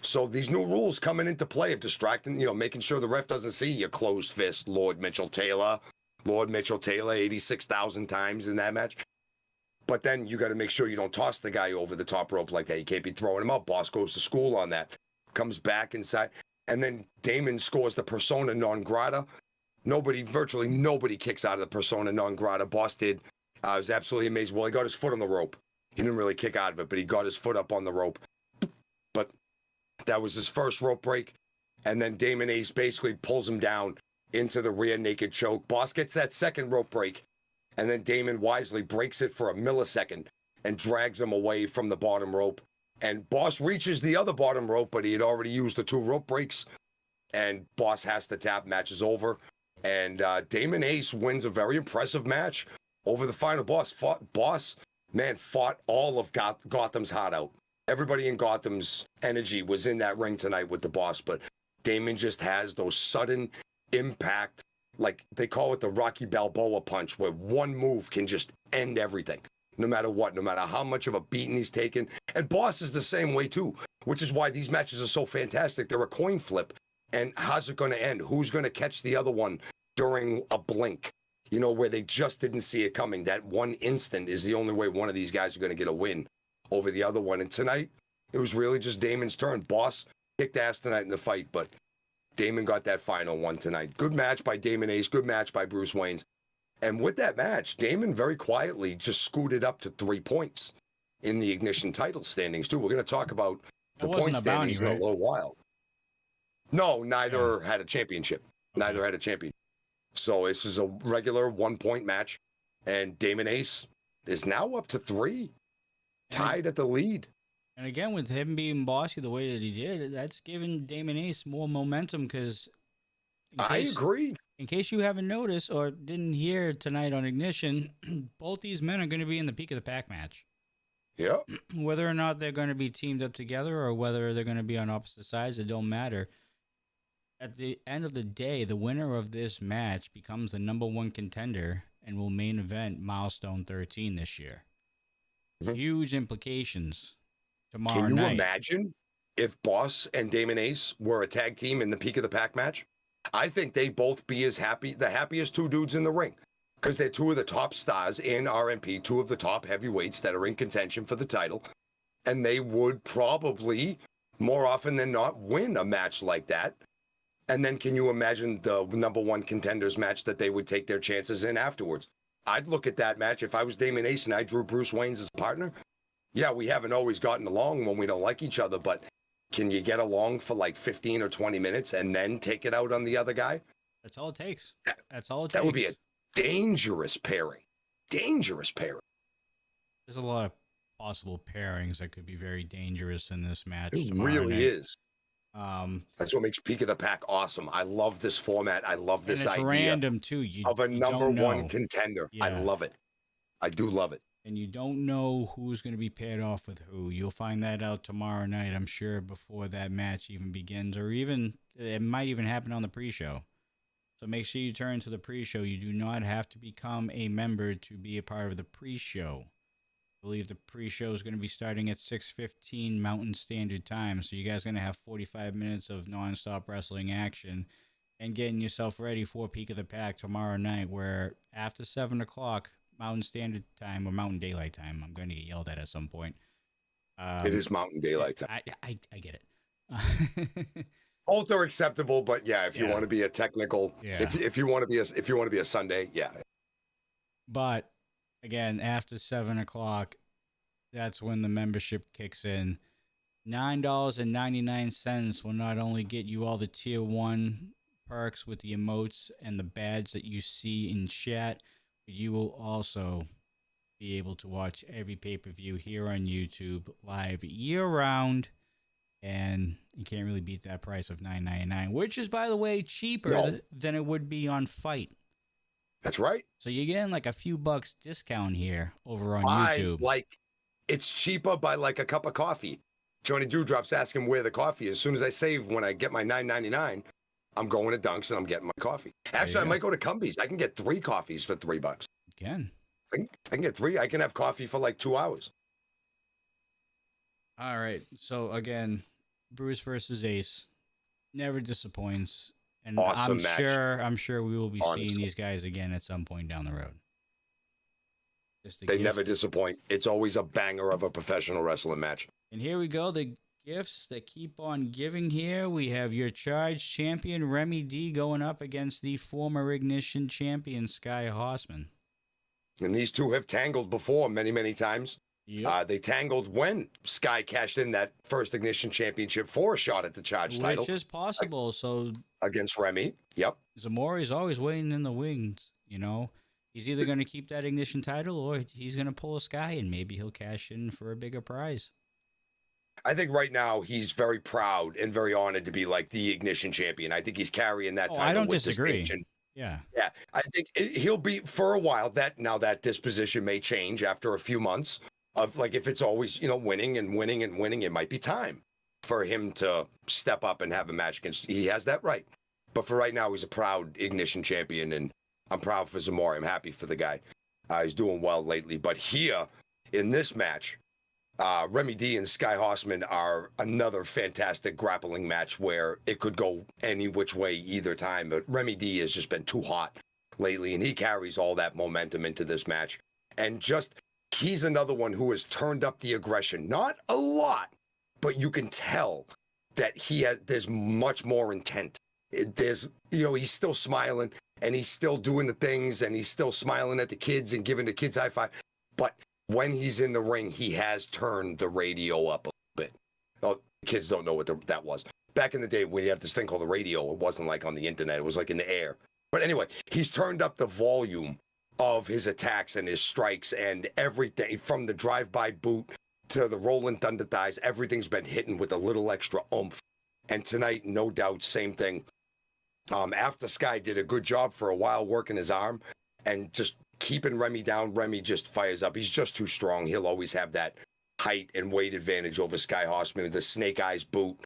[SPEAKER 1] So these new rules coming into play of distracting, making sure the ref doesn't see your closed fist, Lord Mitchell Taylor 86,000 times in that match. But then you got to make sure you don't toss the guy over the top rope like that. You can't be throwing him up. Boss goes to school on that, comes back inside. And then Damon scores the persona non grata. Virtually nobody kicks out of the persona non grata. Boss did. I was absolutely amazed. Well, he got his foot on the rope. He didn't really kick out of it, but he got his foot up on the rope. But that was his first rope break. And then Damon Ace basically pulls him down into the rear naked choke. Boss gets that second rope break. And then Damon wisely breaks it for a millisecond and drags him away from the bottom rope. And Boss reaches the other bottom rope, but he had already used the 2 rope breaks. And Boss has to tap. Match is over. And Damon Ace wins a very impressive match over the final boss. Fought all of Gotham's heart out. Everybody in Gotham's energy was in that ring tonight with the boss, but Damon just has those sudden impact, like they call it the Rocky Balboa punch, where one move can just end everything, no matter what, no matter how much of a beating he's taken. And Boss is the same way too, which is why these matches are so fantastic. They're a coin flip. And how's it going to end? Who's going to catch the other one during a blink? Where they just didn't see it coming. That one instant is the only way one of these guys are going to get a win over the other one. And tonight, it was really just Damon's turn. Boss kicked ass tonight in the fight, but Damon got that final one tonight. Good match by Damon Ace. Good match by Bruce Waynes. And with that match, Damon very quietly just scooted up to 3 points in the Ignition title standings, too. We're going to talk about the point standings in a little while. No, neither had a championship. Okay. Neither had a championship. So this is a regular 1 point match. And Damon Ace is now up to 3, tied at the lead.
[SPEAKER 2] And again, with him being bossy the way that he did, that's giving Damon Ace more momentum because...
[SPEAKER 1] I agree.
[SPEAKER 2] In case you haven't noticed or didn't hear tonight on Ignition, both these men are going to be in the Peak of the Pack match.
[SPEAKER 1] Yep.
[SPEAKER 2] Whether or not they're going to be teamed up together or whether they're going to be on opposite sides, it don't matter. At the end of the day, the winner of this match becomes the #1 contender and will main event Milestone 13 this year. Mm-hmm. Huge implications tomorrow night.
[SPEAKER 1] Can you imagine if Boss and Damon Ace were a tag team in the Peak of the Pack match? I think they'd both be the happiest 2 dudes in the ring, because they're 2 of the top stars in RMP, 2 of the top heavyweights that are in contention for the title, and they would probably, more often than not, win a match like that. And then can you imagine the #1 contenders match that they would take their chances in afterwards? I'd look at that match if I was Damon Ace and I drew Bruce Waynes as a partner. Yeah, we haven't always gotten along when we don't like each other, but can you get along for like 15 or 20 minutes and then take it out on the other guy?
[SPEAKER 2] That's all it takes. That's all it takes.
[SPEAKER 1] That would be a dangerous pairing. Dangerous pairing.
[SPEAKER 2] There's a lot of possible pairings that could be very dangerous in this match.
[SPEAKER 1] It really is. That's what makes Peak of the Pack awesome. I love this format. I love this idea.
[SPEAKER 2] It's random too.
[SPEAKER 1] Of a #1 contender. Yeah. I love it. I do love it.
[SPEAKER 2] And you don't know who's going to be paired off with who. You'll find that out tomorrow night, I'm sure, before that match even begins, or even it might even happen on the pre-show. So make sure you turn to the pre-show. You do not have to become a member to be a part of the pre-show. I believe the pre-show is going to be starting at 6:15 Mountain Standard Time. So you guys are going to have 45 minutes of nonstop wrestling action and getting yourself ready for Peak of the Pack tomorrow night, where after 7 o'clock Mountain Standard Time or Mountain Daylight Time, I'm going to get yelled at some point.
[SPEAKER 1] It is Mountain Daylight Time.
[SPEAKER 2] I get it.
[SPEAKER 1] Both are acceptable, but yeah, if you want to be a technical, if you want to be a Sunday, yeah.
[SPEAKER 2] But again, after 7 o'clock, that's when the membership kicks in. $9.99 will not only get you all the tier 1 perks with the emotes and the badge that you see in chat, but you will also be able to watch every pay-per-view here on YouTube live year-round. And you can't really beat that price of $9.99, which is, by the way, cheaper than it would be on Fite.
[SPEAKER 1] That's right.
[SPEAKER 2] So you're getting like a few bucks discount here over on YouTube.
[SPEAKER 1] It's cheaper by like a cup of coffee. Johnny Deathdrop's asking where the coffee is. As soon as I save, when I get my $9.99, I'm going to Dunks and I'm getting my coffee. Actually, I might go to Cumbies. I can get 3 coffees for $3.
[SPEAKER 2] can.
[SPEAKER 1] I can get 3. I can have coffee for like 2 hours.
[SPEAKER 2] All right. So again, Bruce versus Ace never disappoints, and
[SPEAKER 1] Awesome match.
[SPEAKER 2] I'm sure we will be
[SPEAKER 1] Honestly.
[SPEAKER 2] seeing these guys again at some point down the road.
[SPEAKER 1] They never disappoint. It's always a banger of a professional wrestling match.
[SPEAKER 2] And here we go. The gifts that keep on giving here. We have your charge champion, Remy D, going up against the former Ignition champion, Sky Horseman.
[SPEAKER 1] And these two have tangled before many, many times.
[SPEAKER 2] Yep.
[SPEAKER 1] They tangled when Sky cashed in that first Ignition championship for a shot at the charge title.
[SPEAKER 2] Which is possible. So
[SPEAKER 1] against Remy. Yep.
[SPEAKER 2] Zamori's always waiting in the wings, you know. He's either going to keep that Ignition title or he's going to pull a Sky and maybe he'll cash in for a bigger prize.
[SPEAKER 1] I think right now he's very proud and very honored to be like the Ignition champion. I think he's carrying that title
[SPEAKER 2] I don't
[SPEAKER 1] with
[SPEAKER 2] disagree.
[SPEAKER 1] distinction.
[SPEAKER 2] Yeah.
[SPEAKER 1] Yeah. I think he'll be for a while. That disposition may change after a few months of like if it's always, winning and winning and winning, it might be time for him to step up and have a match against. He has that right. But for right now, he's a proud Ignition champion, and I'm proud for Zamora. I'm happy for the guy. He's doing well lately. But here in this match, Remy D and Sky Horseman are another fantastic grappling match where it could go any which way either time. But Remy D has just been too hot lately, and he carries all that momentum into this match. And he's another one who has turned up the aggression. Not a lot, but you can tell that there's much more intent. He's still smiling and he's still doing the things and he's still smiling at the kids and giving the kids high five. But when he's in the ring, he has turned the radio up a little bit. Oh, kids don't know what that was. Back in the day when you had this thing called the radio, it wasn't like on the internet. It was like in the air. But anyway, he's turned up the volume of his attacks and his strikes and everything from the drive-by boot to the rolling thunder thighs. Everything's been hitting with a little extra oomph. And tonight, no doubt, same thing. After Sky did a good job for a while working his arm and just keeping Remy down, Remy just fires up. He's just too strong. He'll always have that height and weight advantage over Sky Horseman with the snake eyes boot.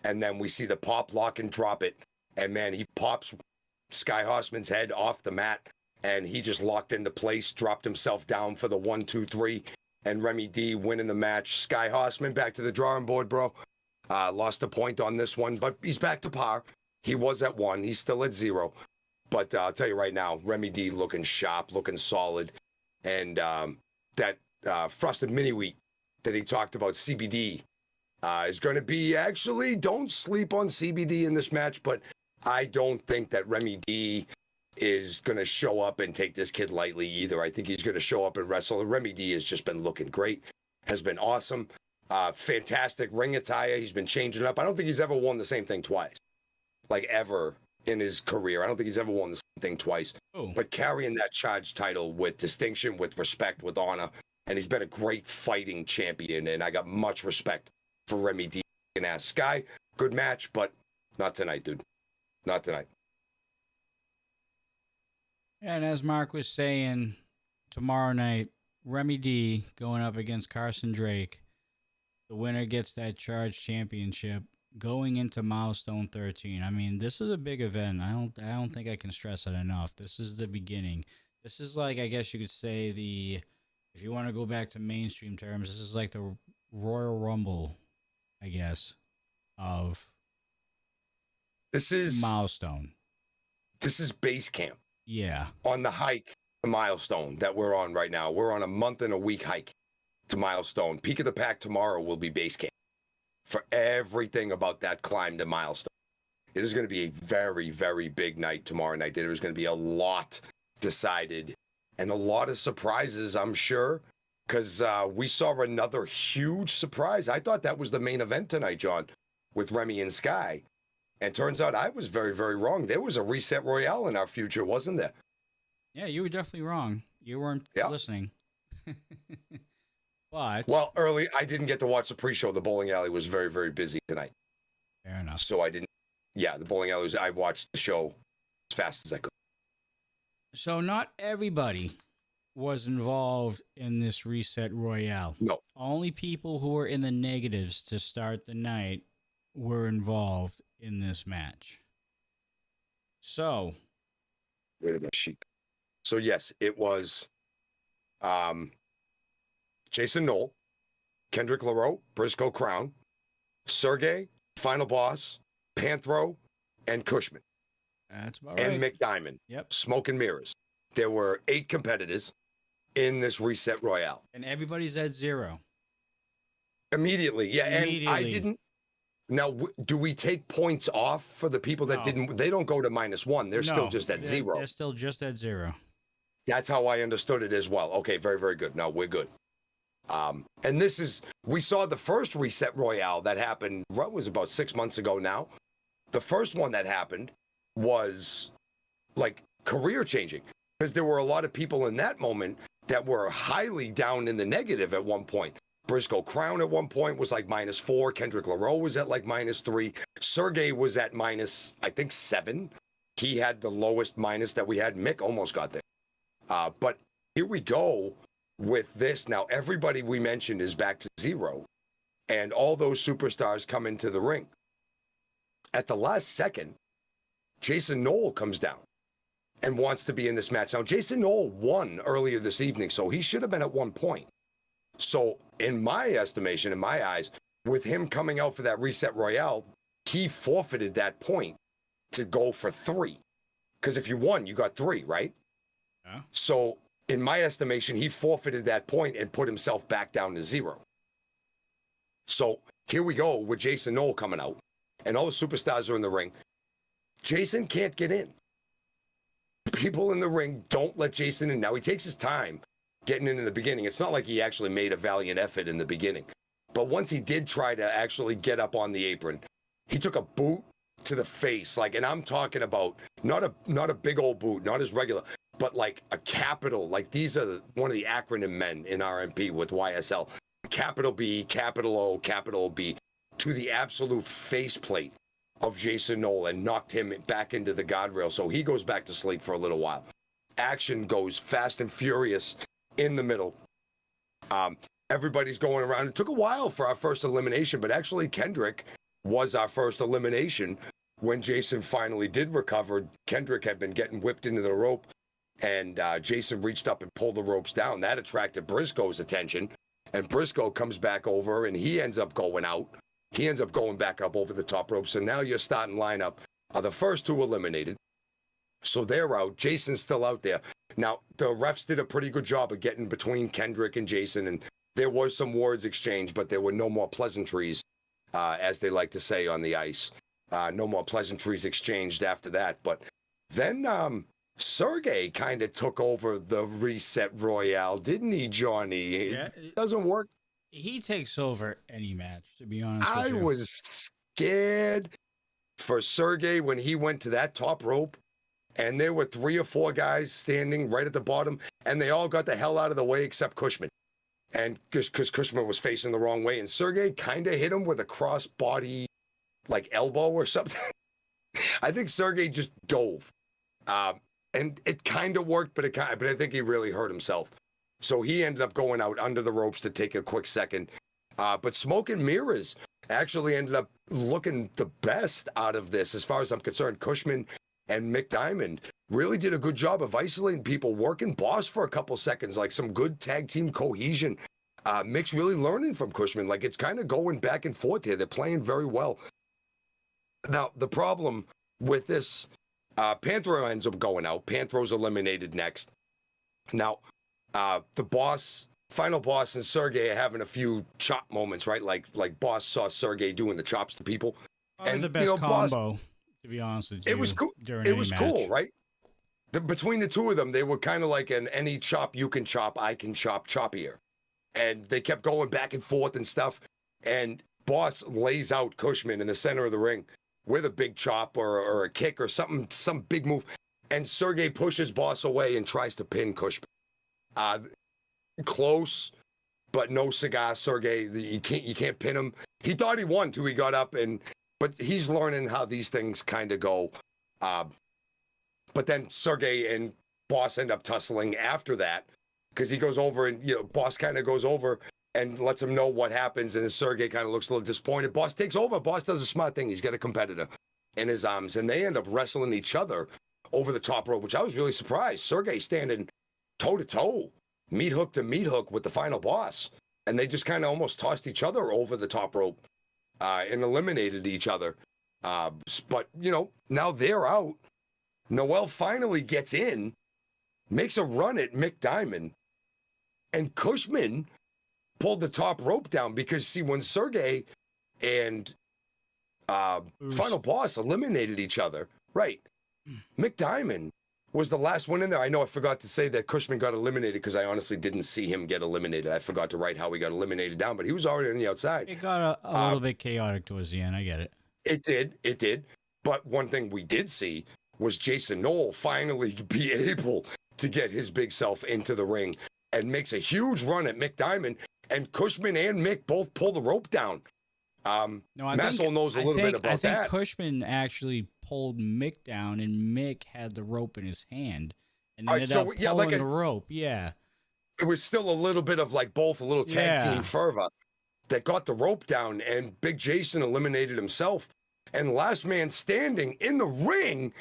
[SPEAKER 1] And then we see the pop, lock, and drop it. And man, he pops Sky Horseman's head off the mat and he just locked into place, dropped himself down for the 1, 2, 3. And Remy D winning the match. Sky Horseman back to the drawing board, bro. Lost a point on this one, but he's back to par. He was at 1. He's still at 0. But I'll tell you right now, Remy D looking sharp, looking solid. And that frosted mini wheat that he talked about, CBD, is going to be actually, don't sleep on CBD in this match, but I don't think that Remy D is going to show up and take this kid lightly either. I think he's going to show up and wrestle. Remy D has just been looking great, has been awesome. Fantastic ring attire. He's been changing up. I don't think he's ever worn the same thing twice, like ever in his career. I don't think he's ever worn the same thing twice.
[SPEAKER 2] Oh.
[SPEAKER 1] But carrying that charge title with distinction, with respect, with honor, and he's been a great fighting champion, and I got much respect for Remy D. And ask Sky, good match, but not tonight, dude. Not tonight.
[SPEAKER 2] And as Mark was saying, tomorrow night, Remy D going up against Carson Drake. The winner gets that charge championship going into milestone 13. I mean, this is a big event. I don't think I can stress it enough. This is the beginning. This is like, I guess you could say if you want to go back to mainstream terms, this is like the Royal Rumble, I guess, of milestone.
[SPEAKER 1] This is base camp.
[SPEAKER 2] Yeah.
[SPEAKER 1] On the hike to milestone that we're on right now. We're on a month and a week hike to milestone. Peak of the Pack tomorrow will be base camp for everything about that climb to milestone. It is going to be a very, very big night tomorrow night. There is going to be a lot decided and a lot of surprises, I'm sure, because we saw another huge surprise. I thought that was the main event tonight, John, with Remy and Sky. And turns out I was very, very wrong. There was a reset royale in our future, wasn't there?
[SPEAKER 2] Yeah, you were definitely wrong. You weren't listening. But
[SPEAKER 1] early, I didn't get to watch the pre-show. The bowling alley was very, very busy tonight.
[SPEAKER 2] Fair enough.
[SPEAKER 1] So I didn't. Yeah, the bowling alley I watched the show as fast as I could.
[SPEAKER 2] So not everybody was involved in this reset royale.
[SPEAKER 1] No.
[SPEAKER 2] Only people who were in the negatives to start the night were involved in this match. So.
[SPEAKER 1] Wait a minute, sheep. So yes, it was Um, Jason Knoll, Kendrick LaRoe, Briscoe Crown, Sergey, Final Boss, Panthro, and Cushman.
[SPEAKER 2] That's about
[SPEAKER 1] And
[SPEAKER 2] right.
[SPEAKER 1] Mick Diamond.
[SPEAKER 2] Yep.
[SPEAKER 1] Smoke and mirrors. There were 8 competitors in this reset royale.
[SPEAKER 2] And everybody's at 0.
[SPEAKER 1] Immediately. Yeah.
[SPEAKER 2] Immediately.
[SPEAKER 1] And I didn't. Now, do we take points off for the people that
[SPEAKER 2] No.
[SPEAKER 1] didn't? They don't go to -1. They're still just at 0.
[SPEAKER 2] They're still just at 0.
[SPEAKER 1] That's how I understood it as well. Okay, very, very good. No, we're good. And this is, we saw the first reset royale that happened, what was about 6 months ago now. The first one that happened was like career changing because there were a lot of people in that moment that were highly down in the negative at one point. Briscoe Crown at one point was like -4. Kendrick LaRoe was at like -3. Sergey was at I think 7. He had the lowest minus that we had. Mick almost got there. But here we go with this. Now, everybody we mentioned is back to 0. And all those superstars come into the ring. At the last second, Jason Knoll comes down and wants to be in this match. Now, Jason Knoll won earlier this evening, so he should have been at 1 point. So, in my estimation, in my eyes, with him coming out for that reset royale, he forfeited that point to go for 3. Because if you won, you got 3, right?
[SPEAKER 2] Yeah.
[SPEAKER 1] So, in my estimation, he forfeited that point and put himself back down to 0. So, here we go with Jason Knoll coming out, and all the superstars are in the ring. Jason can't get in. People in the ring don't let Jason in. Now, he takes his time getting in the beginning. It's not like he actually made a valiant effort in the beginning. But once he did try to actually get up on the apron, he took a boot to the face. Like, and I'm talking about not a big old boot, not as regular, but like a capital. Like, these are one of the acronym men in RMP with YSL. Capital B, capital O, capital B, to the absolute faceplate of Jason Knoll and knocked him back into the guardrail. So he goes back to sleep for a little while. Action goes fast and furious in the middle. Everybody's going around. It took a while for our first elimination, but actually Kendrick was our first elimination when Jason finally did recover. Kendrick had been getting whipped into the rope, and Jason reached up and pulled the ropes down. That attracted Briscoe's attention, and Briscoe comes back over, and he ends up going out. He ends up going back up over the top rope. So now your starting lineup are the first 2 eliminated. So they're out. Jason's still out there. Now, the refs did a pretty good job of getting between Kendrick and Jason, and there was some words exchanged, but there were no more pleasantries, as they like to say on the ice. No more pleasantries exchanged after that. But then Sergey kind of took over the reset royale, didn't he, Johnny?
[SPEAKER 2] Yeah,
[SPEAKER 1] it doesn't work.
[SPEAKER 2] He takes over any match, to be honest with
[SPEAKER 1] I
[SPEAKER 2] you.
[SPEAKER 1] was scared for Sergey when he went to that top rope, and there were 3 or 4 guys standing right at the bottom, and they all got the hell out of the way except Cushman. And because Cushman was facing the wrong way, and Sergey kind of hit him with a cross-body, like, elbow or something. I think Sergey just dove. And it kind of worked, but I think he really hurt himself. So he ended up going out under the ropes to take a quick second. But Smoke and Mirrors actually ended up looking the best out of this, as far as I'm concerned. Cushman and Mick Diamond really did a good job of isolating people, working Boss for a couple seconds, like some good tag team cohesion. Mick's really learning from Cushman. Like, it's kind of going back and forth here. They're playing very well. Now, the problem with this, Panthro ends up going out. Panthro's eliminated next. Now, the Boss, Final Boss, and Sergey are having a few chop moments, right? Like Boss saw Sergey doing the chops to people.
[SPEAKER 2] Probably the best combo, to be honest with you.
[SPEAKER 1] It was cool.
[SPEAKER 2] It
[SPEAKER 1] was cool, right? Between the 2 of them, they were kind of like any chop you can chop, I can chop, choppier. And they kept going back and forth and stuff. And Boss lays out Cushman in the center of the ring with a big chop or a kick or something, some big move. And Sergey pushes Boss away and tries to pin Cushman. Close, but no cigar. Sergey, you can't pin him. He thought he won till he got up, but he's learning how these things kind of go. But then Sergey and Boss end up tussling after that, because he goes over and Boss kind of goes over and lets him know what happens, and Sergey kind of looks a little disappointed. Boss takes over. Boss does a smart thing. He's got a competitor in his arms, and they end up wrestling each other over the top rope, which I was really surprised. Sergey standing toe to toe meat hook to meat hook with the final boss. And they just kind of almost tossed each other over the top rope and eliminated each other. But, you know, now they're out. Noel finally gets in, makes a run at Mick Diamond, and Cushman pulled the top rope down because, see, when Sergey and Final Boss eliminated each other, right, Mick Diamond was the last one in there. I know I forgot to say that Cushman got eliminated because I honestly didn't see him get eliminated. I forgot to write how he got eliminated down, but he was already on the outside.
[SPEAKER 2] It got a little bit chaotic towards the end. I get it.
[SPEAKER 1] It did. But one thing we did see was Jason Knoll finally be able to get his big self into the ring and makes a huge run at Mick Diamond, and Cushman and Mick both pull the rope down. Massol knows a little bit about that.
[SPEAKER 2] I think Cushman actually pulled Mick down, and Mick had the rope in his hand, and ended up pulling the rope. Yeah,
[SPEAKER 1] it was still a little bit of like both, a little tag team fervor that got the rope down, and Big Jason eliminated himself. And last man standing in the ring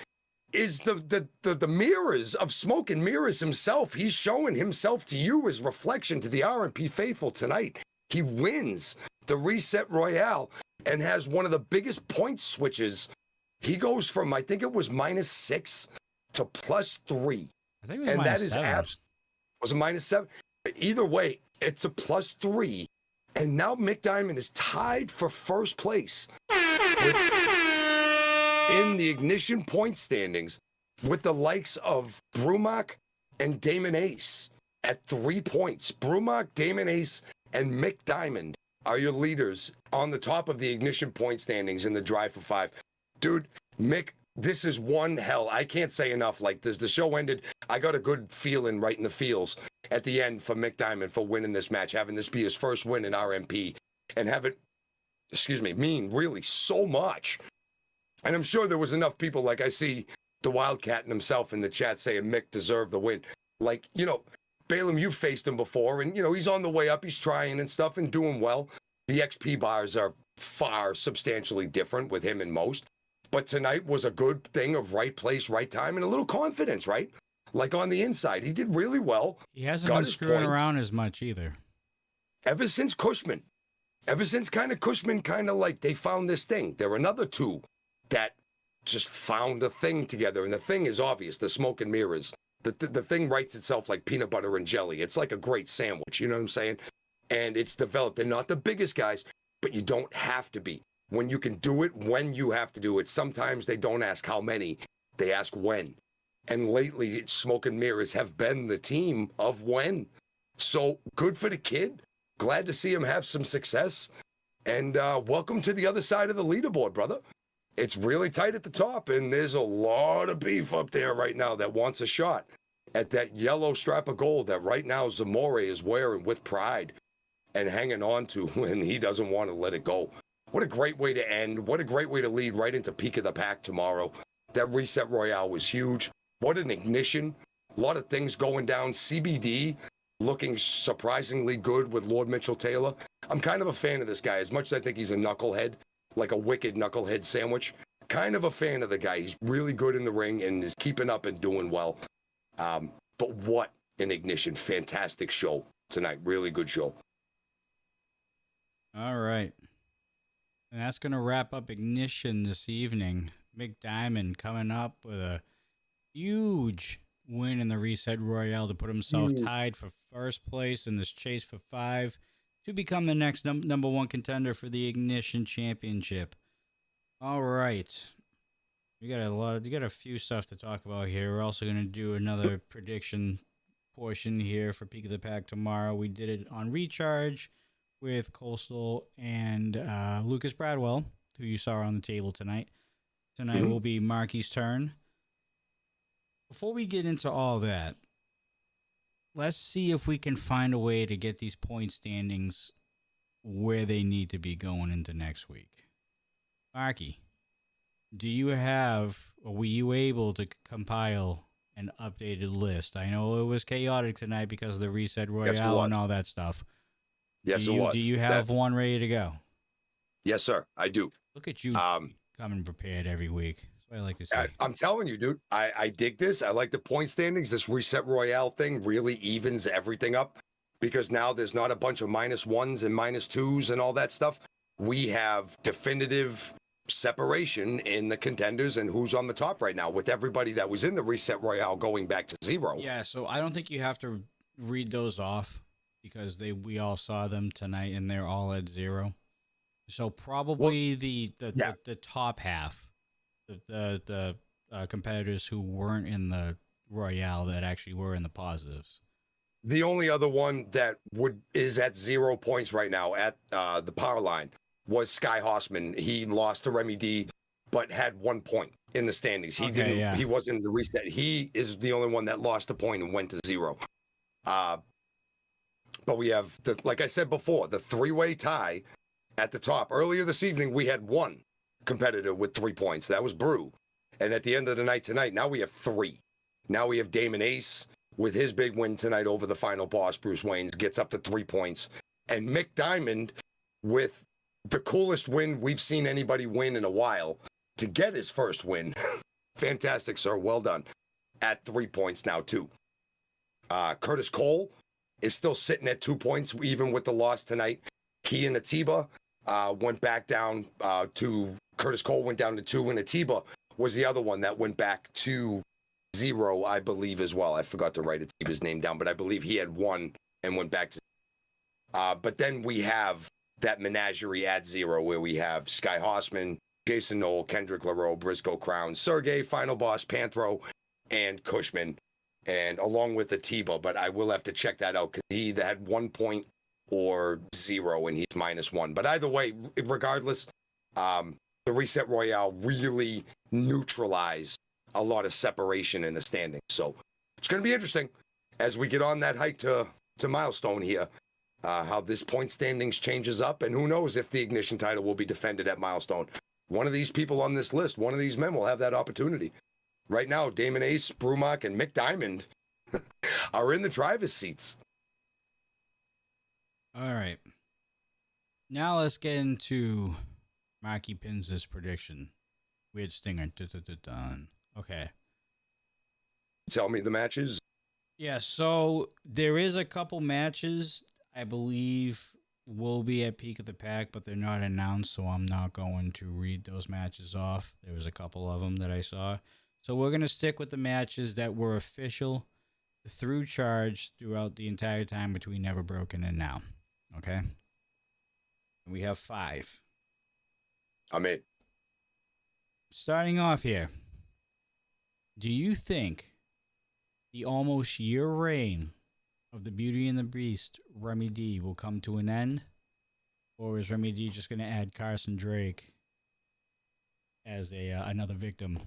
[SPEAKER 1] is the mirrors of Smoke and Mirrors himself. He's showing himself to you as reflection to the RMP faithful tonight. He wins the Reset Royale and has one of the biggest point switches. He goes from, I think it was -6 to +3.
[SPEAKER 2] I think it was
[SPEAKER 1] and that
[SPEAKER 2] -7.
[SPEAKER 1] is was it -7? Either way, it's a +3. And now Mick Diamond is tied for first place in the Ignition point standings with the likes of Brumac and Damon Ace at 3 points. Brumac, Damon Ace, and Mick Diamond are your leaders on the top of the Ignition point standings in the Drive for 5. Dude, Mick, this is one hell. I can't say enough. Like, the show ended, I got a good feeling right in the feels at the end for Mick Diamond for winning this match, having this be his first win in RMP, and have it, mean really so much. And I'm sure there was enough people, like I see the Wildcat and himself in the chat saying Mick deserved the win. Like, you know, Balaam, you've faced him before, and, you know, he's on the way up. He's trying and stuff and doing well. The XP bars are far substantially different with him and most. But tonight was a good thing of right place, right time, and a little confidence, right? Like on the inside. He did really well.
[SPEAKER 2] He hasn't been screwing around as much either.
[SPEAKER 1] Ever since Cushman. Ever since Cushman like they found this thing. There are another two that just found a thing together. And the thing is obvious, the Smoke and Mirrors. The thing writes itself like peanut butter and jelly. It's like a great sandwich, you know what I'm saying? And it's developed. They're not the biggest guys, but you don't have to be. When you can do it, when you have to do it. Sometimes they don't ask how many, they ask when. And lately, Smoke and Mirrors have been the team of when. So good for the kid. Glad to see him have some success. And welcome to the other side of the leaderboard, brother. It's really tight at the top, and there's a lot of beef up there right now that wants a shot at that yellow strap of gold that right now Zamore is wearing with pride and hanging on to when he doesn't want to let it go. What a great way to end. What a great way to lead right into Peak of the Pack tomorrow. That Reset Royale was huge. What an ignition. A lot of things going down. CBD looking surprisingly good with Lord Mitchell Taylor. I'm kind of a fan of this guy. As much as I think he's a knucklehead, like a wicked knucklehead sandwich, kind of a fan of the guy. He's really good in the ring and is keeping up and doing well. But what an ignition. Fantastic show tonight. Really good show.
[SPEAKER 2] All right. And that's going to wrap up Ignition this evening. Mick Diamond coming up with a huge win in the Reset Royale to put himself tied for first place in this chase for 5 to become the next number 1 contender for the Ignition Championship. All right. We got a few stuff to talk about here. We're also going to do another prediction portion here for Peak of the Pack tomorrow. We did it on Recharge with Coastal and Lucas Bradwell, who you saw on the table tonight. Tonight will be Marky's turn. Before we get into all that, let's see if we can find a way to get these point standings where they need to be going into next week. Marky, do you have, or were you able to compile an updated list? I know it was chaotic tonight because of the Reset Royale and all that stuff.
[SPEAKER 1] Yes, it was.
[SPEAKER 2] Do you have one ready to go?
[SPEAKER 1] Yes, sir. I do.
[SPEAKER 2] Look at you coming prepared every week. That's what I like to see.
[SPEAKER 1] I'm telling you, dude, I dig this. I like the point standings. This reset royale thing really evens everything up because now there's not a bunch of -1s and -2s and all that stuff. We have definitive separation in the contenders and who's on the top right now with everybody that was in the reset royale going back to 0.
[SPEAKER 2] Yeah, so I don't think you have to read those off because we all saw them tonight and they're all at 0. So probably the top half, the competitors who weren't in the royale that actually were in the positives.
[SPEAKER 1] The only other one that is at 0 points right now at the power line was Sky Hossman. He lost to Remy D, but had 1 point in the standings. He didn't. Yeah. He wasn't in the reset. He is the only one that lost a point and went to 0. But we have like I said before, the 3-way tie at the top. Earlier this evening, we had 1 competitor with 3 points. That was Brew. And at the end of the night tonight, now we have 3. Now we have Damon Ace with his big win tonight over the final boss, Bruce Waynes, gets up to 3 points. And Mick Diamond with the coolest win we've seen anybody win in a while to get his first win. Fantastic, sir. Well done. At 3 points now, too. Curtis Cole is still sitting at 2 points, even with the loss tonight. He and Atiba went back down to Curtis Cole went down to 2, and Atiba was the other one that went back to 0, I believe, as well. I forgot to write Atiba's name down, but I believe he had 1 and went back to. But then we have that menagerie at 0 where we have Sky Hossman, Jason Knoll, Kendrick LaRoe, Briscoe Crown, Sergey, Final Boss, Panthro, and Cushman, and along with Atiba. But I will have to check that out because he either had 1 point or 0, and he's -1. But either way, regardless, the Reset Royale really neutralized a lot of separation in the standings. So it's going to be interesting as we get on that hike to Milestone here. How this point standings changes up, and who knows if the Ignition title will be defended at Milestone. One of these people on this list, one of these men will have that opportunity. Right now, Damon Ace, Brumach, and Mick Diamond are in the driver's seats.
[SPEAKER 2] All right. Now let's get into Marky Pins' prediction. Weird stinger. Dun. Okay.
[SPEAKER 1] Tell me the matches.
[SPEAKER 2] Yeah, so there is a couple matches I believe will be at Peak of the Pack, but they're not announced, so I'm not going to read those matches off. There was a couple of them that I saw. So we're going to stick with the matches that were official through charge throughout the entire time between Never Broken and now. Okay? We have 5.
[SPEAKER 1] I'm in.
[SPEAKER 2] Starting off here. Do you think the almost year reign of the Beauty and the Beast, Remy D, will come to an end? Or is Remy D just going to add Carson Drake as another victim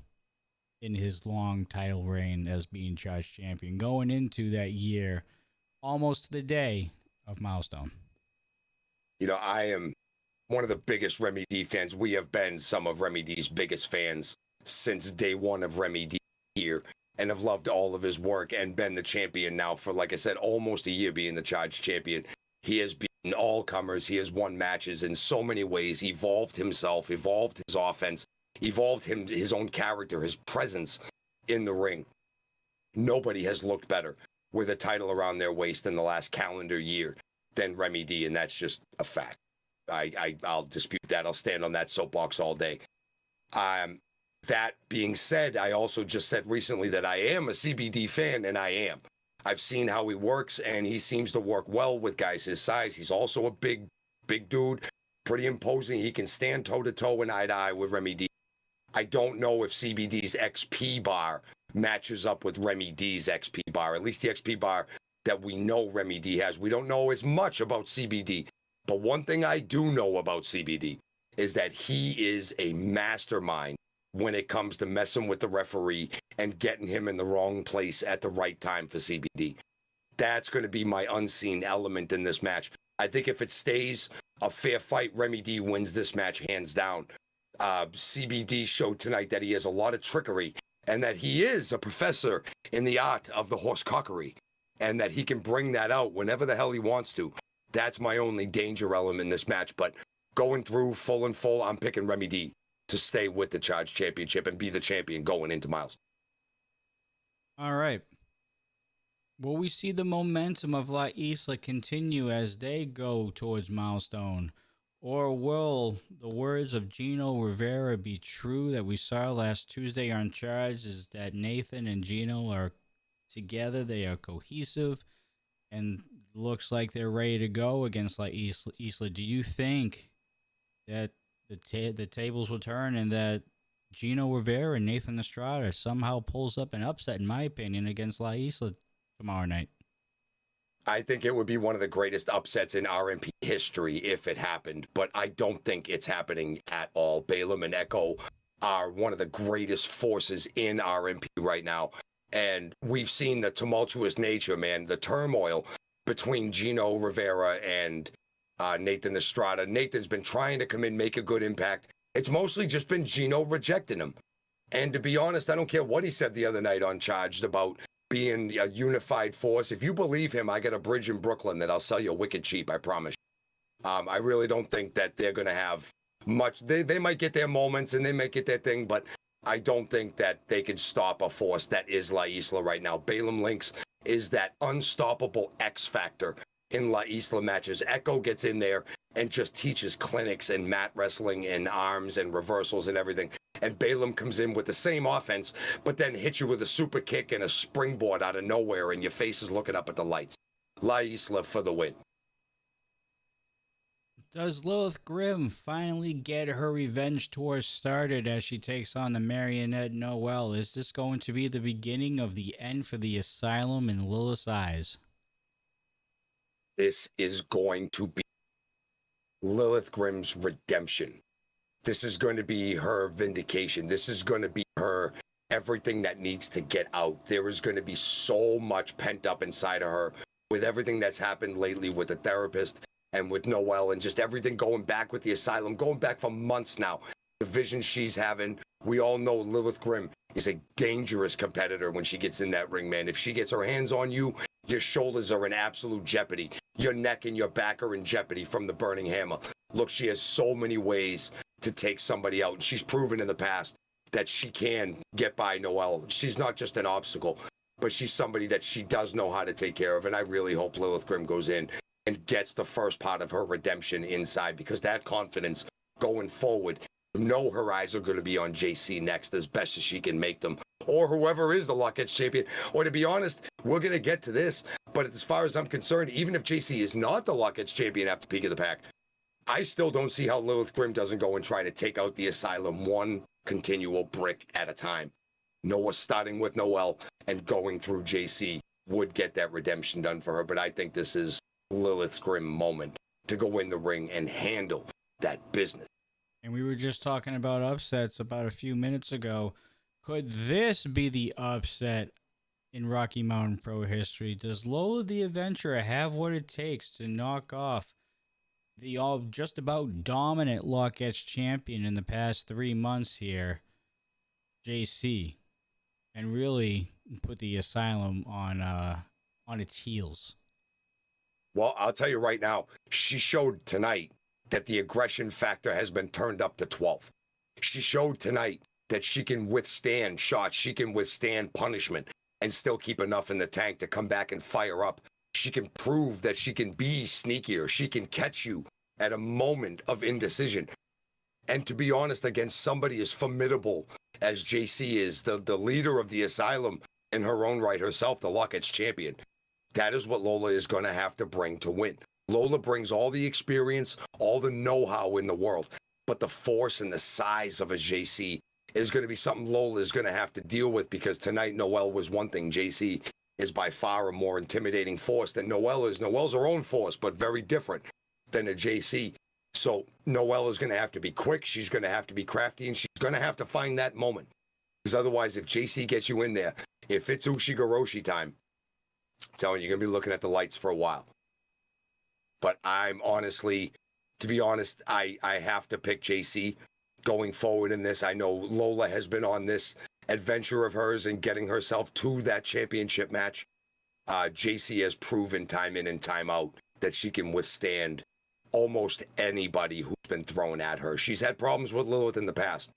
[SPEAKER 2] in his long title reign as being charged champion, going into that year, almost to the day of Milestone?
[SPEAKER 1] You know, I am one of the biggest Remy D fans. We have been some of Remy D's biggest fans since day one of Remy D here, and have loved all of his work and been the champion now for, like I said, almost a year being the charged champion. He has beaten all comers. He has won matches in so many ways, evolved himself, evolved his offense, evolved his own character, his presence in the ring. Nobody has looked better with a title around their waist in the last calendar year than Remy D, and that's just a fact. I'll dispute that. I'll stand on that soapbox all day. That being said, I also just said recently that I am a CBD fan, and I am. I've seen how he works, and he seems to work well with guys his size. He's also a big dude, pretty imposing. He can stand toe-to-toe and eye-to-eye with Remy D. I don't know if CBD's XP bar matches up with Remy D's XP bar, at least the XP bar that we know Remy D has. We don't know as much about CBD, but one thing I do know about CBD is that he is a mastermind when it comes to messing with the referee and getting him in the wrong place at the right time for CBD. That's going to be my unseen element in this match. I think if it stays a fair fight, Remy D wins this match hands down. CBD showed tonight that he has a lot of trickery and that he is a professor in the art of the horse cockery and that he can bring that out whenever the hell he wants to. That's my only danger element in this match. But going through full and full, I'm picking Remy D. to stay with the Charge Championship and be the champion going into Milestone.
[SPEAKER 2] All right. Will we see the momentum of La Isla continue as they go towards Milestone? Or will the words of Gino Rivera be true that we saw last Tuesday on Charge, is that Nathan and Gino are together, they are cohesive, and looks like they're ready to go against La Isla. Do you think that the tables will turn and that Gino Rivera and Nathan Estrada somehow pulls up an upset, in my opinion, against La Isla tomorrow night?
[SPEAKER 1] I think it would be one of the greatest upsets in RMP history if it happened, but I don't think it's happening at all. Balaam and Echo are one of the greatest forces in RMP right now. And we've seen the tumultuous nature, man, the turmoil between Gino Rivera and Nathan Estrada. Nathan's been trying to come in, make a good impact. It's mostly just been Gino rejecting him. And to be honest, I don't care what he said the other night on Charged about being a unified force. If you believe him, I got a bridge in Brooklyn that I'll sell you wicked cheap, I promise. I really don't think that they're going to have much. They might get their moments and they might get their thing, but I don't think that they can stop a force that is La Isla right now. Balaam Lynx is that unstoppable X factor in La Isla matches. Echo gets in there and just teaches clinics and mat wrestling and arms and reversals and everything. And Balaam comes in with the same offense, but then hits you with a super kick and a springboard out of nowhere, and your face is looking up at the lights. La Isla for the win.
[SPEAKER 2] Does Lilith Grimm finally get her revenge tour started as she takes on the Marionette Noelle? Is this going to be the beginning of the end for the Asylum in Lilith's eyes?
[SPEAKER 1] This is going to be Lilith Grimm's redemption. This is going to be her vindication. This is going to be her everything that needs to get out. There is going to be so much pent up inside of her with everything that's happened lately with the therapist and with Noelle and just everything going back with the Asylum, going back for months now. The vision she's having. We all know Lilith Grimm is a dangerous competitor when she gets in that ring, man. If she gets her hands on you, your shoulders are in absolute jeopardy. Your neck and your back are in jeopardy from the burning hammer. Look, she has so many ways to take somebody out. She's proven in the past that she can get by Noelle. She's not just an obstacle, but she's somebody that she does know how to take care of. And I really hope Lilith Grimm goes in and gets the first part of her redemption inside, because that confidence going forward, know her eyes are going to be on JC next as best as she can make them, or whoever is the Luckets champion. Or to be honest, we're going to get to this, but as far as I'm concerned, even if JC is not the Luckets champion after Peak of the Pack, I still don't see how Lilith Grimm doesn't go and try to take out the Asylum one continual brick at a time. Noah starting with Noelle and going through JC would get that redemption done for her, but I think this is Lilith Grimm moment to go in the ring and handle that business.
[SPEAKER 2] And we were just talking about upsets about a few minutes ago. Could this be the upset in Rocky Mountain Pro history? Does Lola the Adventurer have what it takes to knock off the all just about dominant Lockett's champion in the past 3 months here, JC, and really put the Asylum on its heels?
[SPEAKER 1] Well, I'll tell you right now, she showed tonight that the aggression factor has been turned up to 12. She showed tonight that she can withstand shots, she can withstand punishment, and still keep enough in the tank to come back and fire up. She can prove that she can be sneakier. She can catch you at a moment of indecision. And to be honest, against somebody as formidable as JC is, the leader of the Asylum in her own right herself, the Lockett's champion, that is what Lola is going to have to bring to win. Lola brings all the experience, all the know-how in the world, but the force and the size of a JC is going to be something Lola is going to have to deal with, because tonight Noelle was one thing. JC is by far a more intimidating force than Noelle is. Noelle's her own force, but very different than a JC. So Noelle is going to have to be quick. She's going to have to be crafty, and she's going to have to find that moment. Because otherwise, if JC gets you in there, if it's Ushigoroshi time, I'm telling you, you're going to be looking at the lights for a while. But I'm honestly, to be honest, I have to pick JC going forward in this. I know Lola has been on this adventure of hers and getting herself to that championship match. JC has proven time in and time out that she can withstand almost anybody who's been thrown at her. She's had problems with Lilith in the past,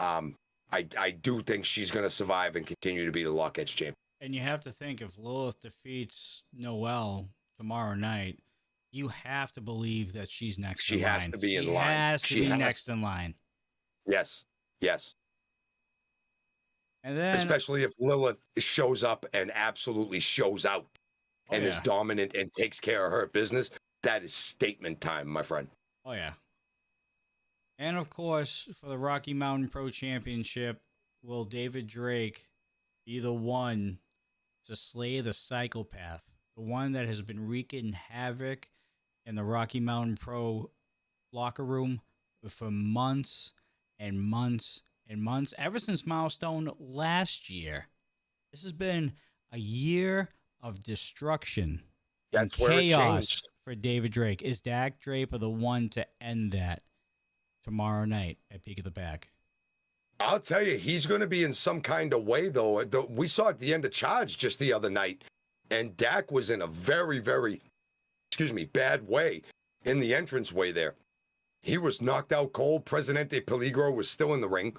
[SPEAKER 1] I do think she's going to survive and continue to be the Lockett's champion.
[SPEAKER 2] And you have to think if Lilith defeats Noelle tomorrow night, you have to believe that she's next
[SPEAKER 1] She
[SPEAKER 2] in
[SPEAKER 1] has
[SPEAKER 2] line.
[SPEAKER 1] to be in
[SPEAKER 2] She
[SPEAKER 1] line.
[SPEAKER 2] has to
[SPEAKER 1] She
[SPEAKER 2] be
[SPEAKER 1] has-
[SPEAKER 2] next in line.
[SPEAKER 1] Yes.
[SPEAKER 2] And then,
[SPEAKER 1] Especially if Lilith shows up and absolutely shows out and is
[SPEAKER 2] yeah.
[SPEAKER 1] dominant and takes care of her business. That is statement time, my friend.
[SPEAKER 2] Oh, yeah. And of course, for the Rocky Mountain Pro Championship, will David Drake be the one to slay the psychopath? The one that has been wreaking havoc in the Rocky Mountain Pro locker room for months and months and months. Ever since Milestone last year. This has been a year of destruction and
[SPEAKER 1] That's where it
[SPEAKER 2] chaos
[SPEAKER 1] changed.
[SPEAKER 2] for David Drake. Is Dak Draper the one to end that tomorrow night at Peak of the Pack?
[SPEAKER 1] I'll tell you, he's going to be in some kind of way, though. We saw at the end of Charge just the other night, and Dak was in a very, very, bad way in the entranceway there. He was knocked out cold. Presidente Peligro was still in the ring.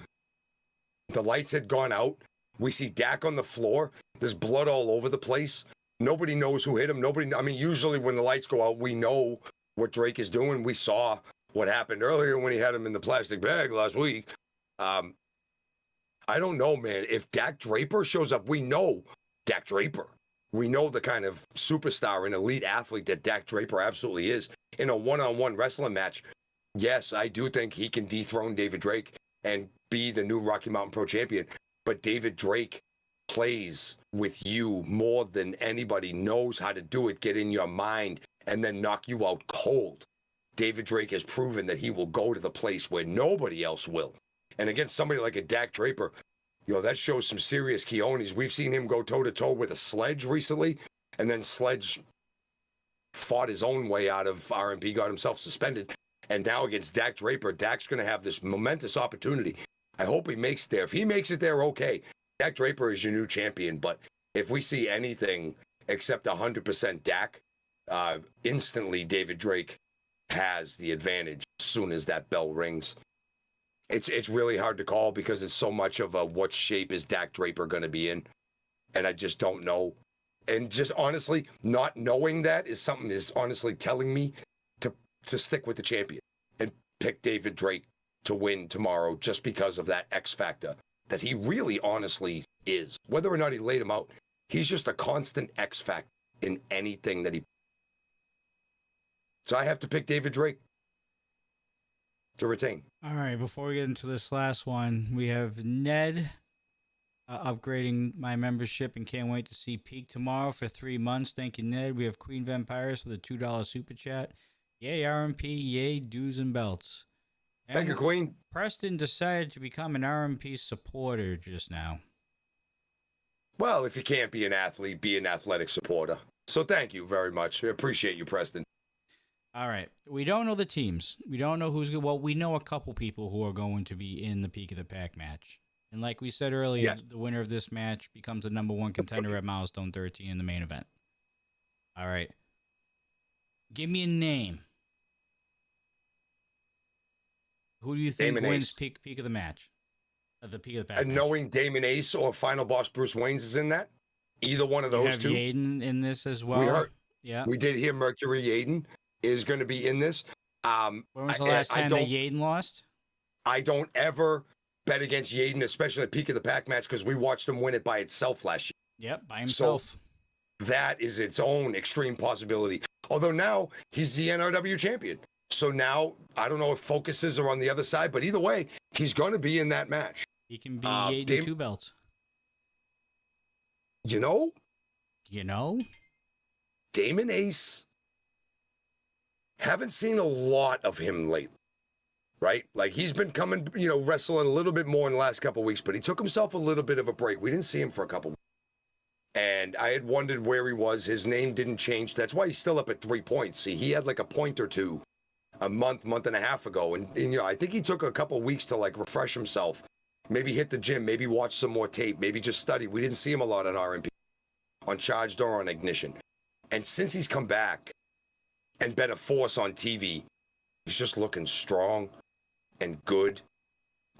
[SPEAKER 1] The lights had gone out. We see Dak on the floor. There's blood all over the place. Nobody knows who hit him. Usually when the lights go out, we know what Drake is doing. We saw what happened earlier when he had him in the plastic bag last week. I don't know, man. If Dak Draper shows up, we know Dak Draper. We know the kind of superstar and elite athlete that Dak Draper absolutely is. In a one-on-one wrestling match, yes, I do think he can dethrone David Drake and be the new Rocky Mountain Pro Champion. But David Drake plays with you more than anybody knows how to do it, get in your mind, and then knock you out cold. David Drake has proven that he will go to the place where nobody else will. And against somebody like a Dak Draper, that shows some serious cojones. We've seen him go toe-to-toe with a Sledge recently, and then Sledge fought his own way out of RMP, got himself suspended. And now against Dak Draper, Dak's going to have this momentous opportunity. I hope he makes it there. If he makes it there, okay. Dak Draper is your new champion, but if we see anything except 100% Dak, instantly David Drake has the advantage as soon as that bell rings. It's really hard to call because it's so much of a what shape is Dak Draper going to be in, and I just don't know. And just honestly, not knowing that is something is honestly telling me to stick with the champion and pick David Drake to win tomorrow just because of that X factor that he really honestly is. Whether or not he laid him out, he's just a constant X factor in anything that he. So I have to pick David Drake to retain.
[SPEAKER 2] All right, before we get into this last one, we have Ned upgrading my membership and can't wait to see Peak tomorrow for 3 months. Thank you, Ned. We have Queen Vampires for the $2 super chat. Yay, RMP. Yay, dues and belts. And
[SPEAKER 1] Thank you, Queen.
[SPEAKER 2] Preston decided to become an RMP supporter just now.
[SPEAKER 1] Well, if you can't be an athlete, be an athletic supporter. So thank you very much. I appreciate you, Preston.
[SPEAKER 2] All right. We don't know the teams. We don't know who's good. Well, we know a couple people who are going to be in the Peak of the Pack match. And like we said earlier,
[SPEAKER 1] Yes.
[SPEAKER 2] The winner of this match becomes the #1 contender at Milestone 13 in the main event. All right. Give me a name. Who do you think
[SPEAKER 1] Damon
[SPEAKER 2] wins
[SPEAKER 1] Ace.
[SPEAKER 2] peak of the match? At the Peak of the Pack
[SPEAKER 1] And
[SPEAKER 2] match?
[SPEAKER 1] knowing Damon Ace or Final Boss Bruce Waynes is in that, either one of
[SPEAKER 2] You
[SPEAKER 1] those
[SPEAKER 2] have
[SPEAKER 1] two.
[SPEAKER 2] Yaden in this as well.
[SPEAKER 1] We heard.
[SPEAKER 2] Yeah.
[SPEAKER 1] We did hear Mercury Yaden is going to be in this.
[SPEAKER 2] When was the last time that Yaden lost?
[SPEAKER 1] I don't ever bet against Yaden, especially at Peak of the Pack match, because we watched him win it by itself last year.
[SPEAKER 2] Yep, by himself.
[SPEAKER 1] That is its own extreme possibility. Although now he's the NRW champion. So now I don't know if focuses are on the other side, but either way, he's going to be in that match.
[SPEAKER 2] He can be Yaden 2 belts.
[SPEAKER 1] You know, Damon Ace, haven't seen a lot of him lately, right? Like he's been coming, wrestling a little bit more in the last couple of weeks, but he took himself a little bit of a break. We didn't see him for a couple of weeks. And I had wondered where he was. His name didn't change. That's why he's still up at 3 points. See, he had like a point or two a month and a half ago. And I think he took a couple of weeks to like refresh himself, maybe hit the gym, maybe watch some more tape, maybe just study. We didn't see him a lot on RMP, on Charged or on Ignition. And since he's come back and been a force on TV, he's just looking strong and good.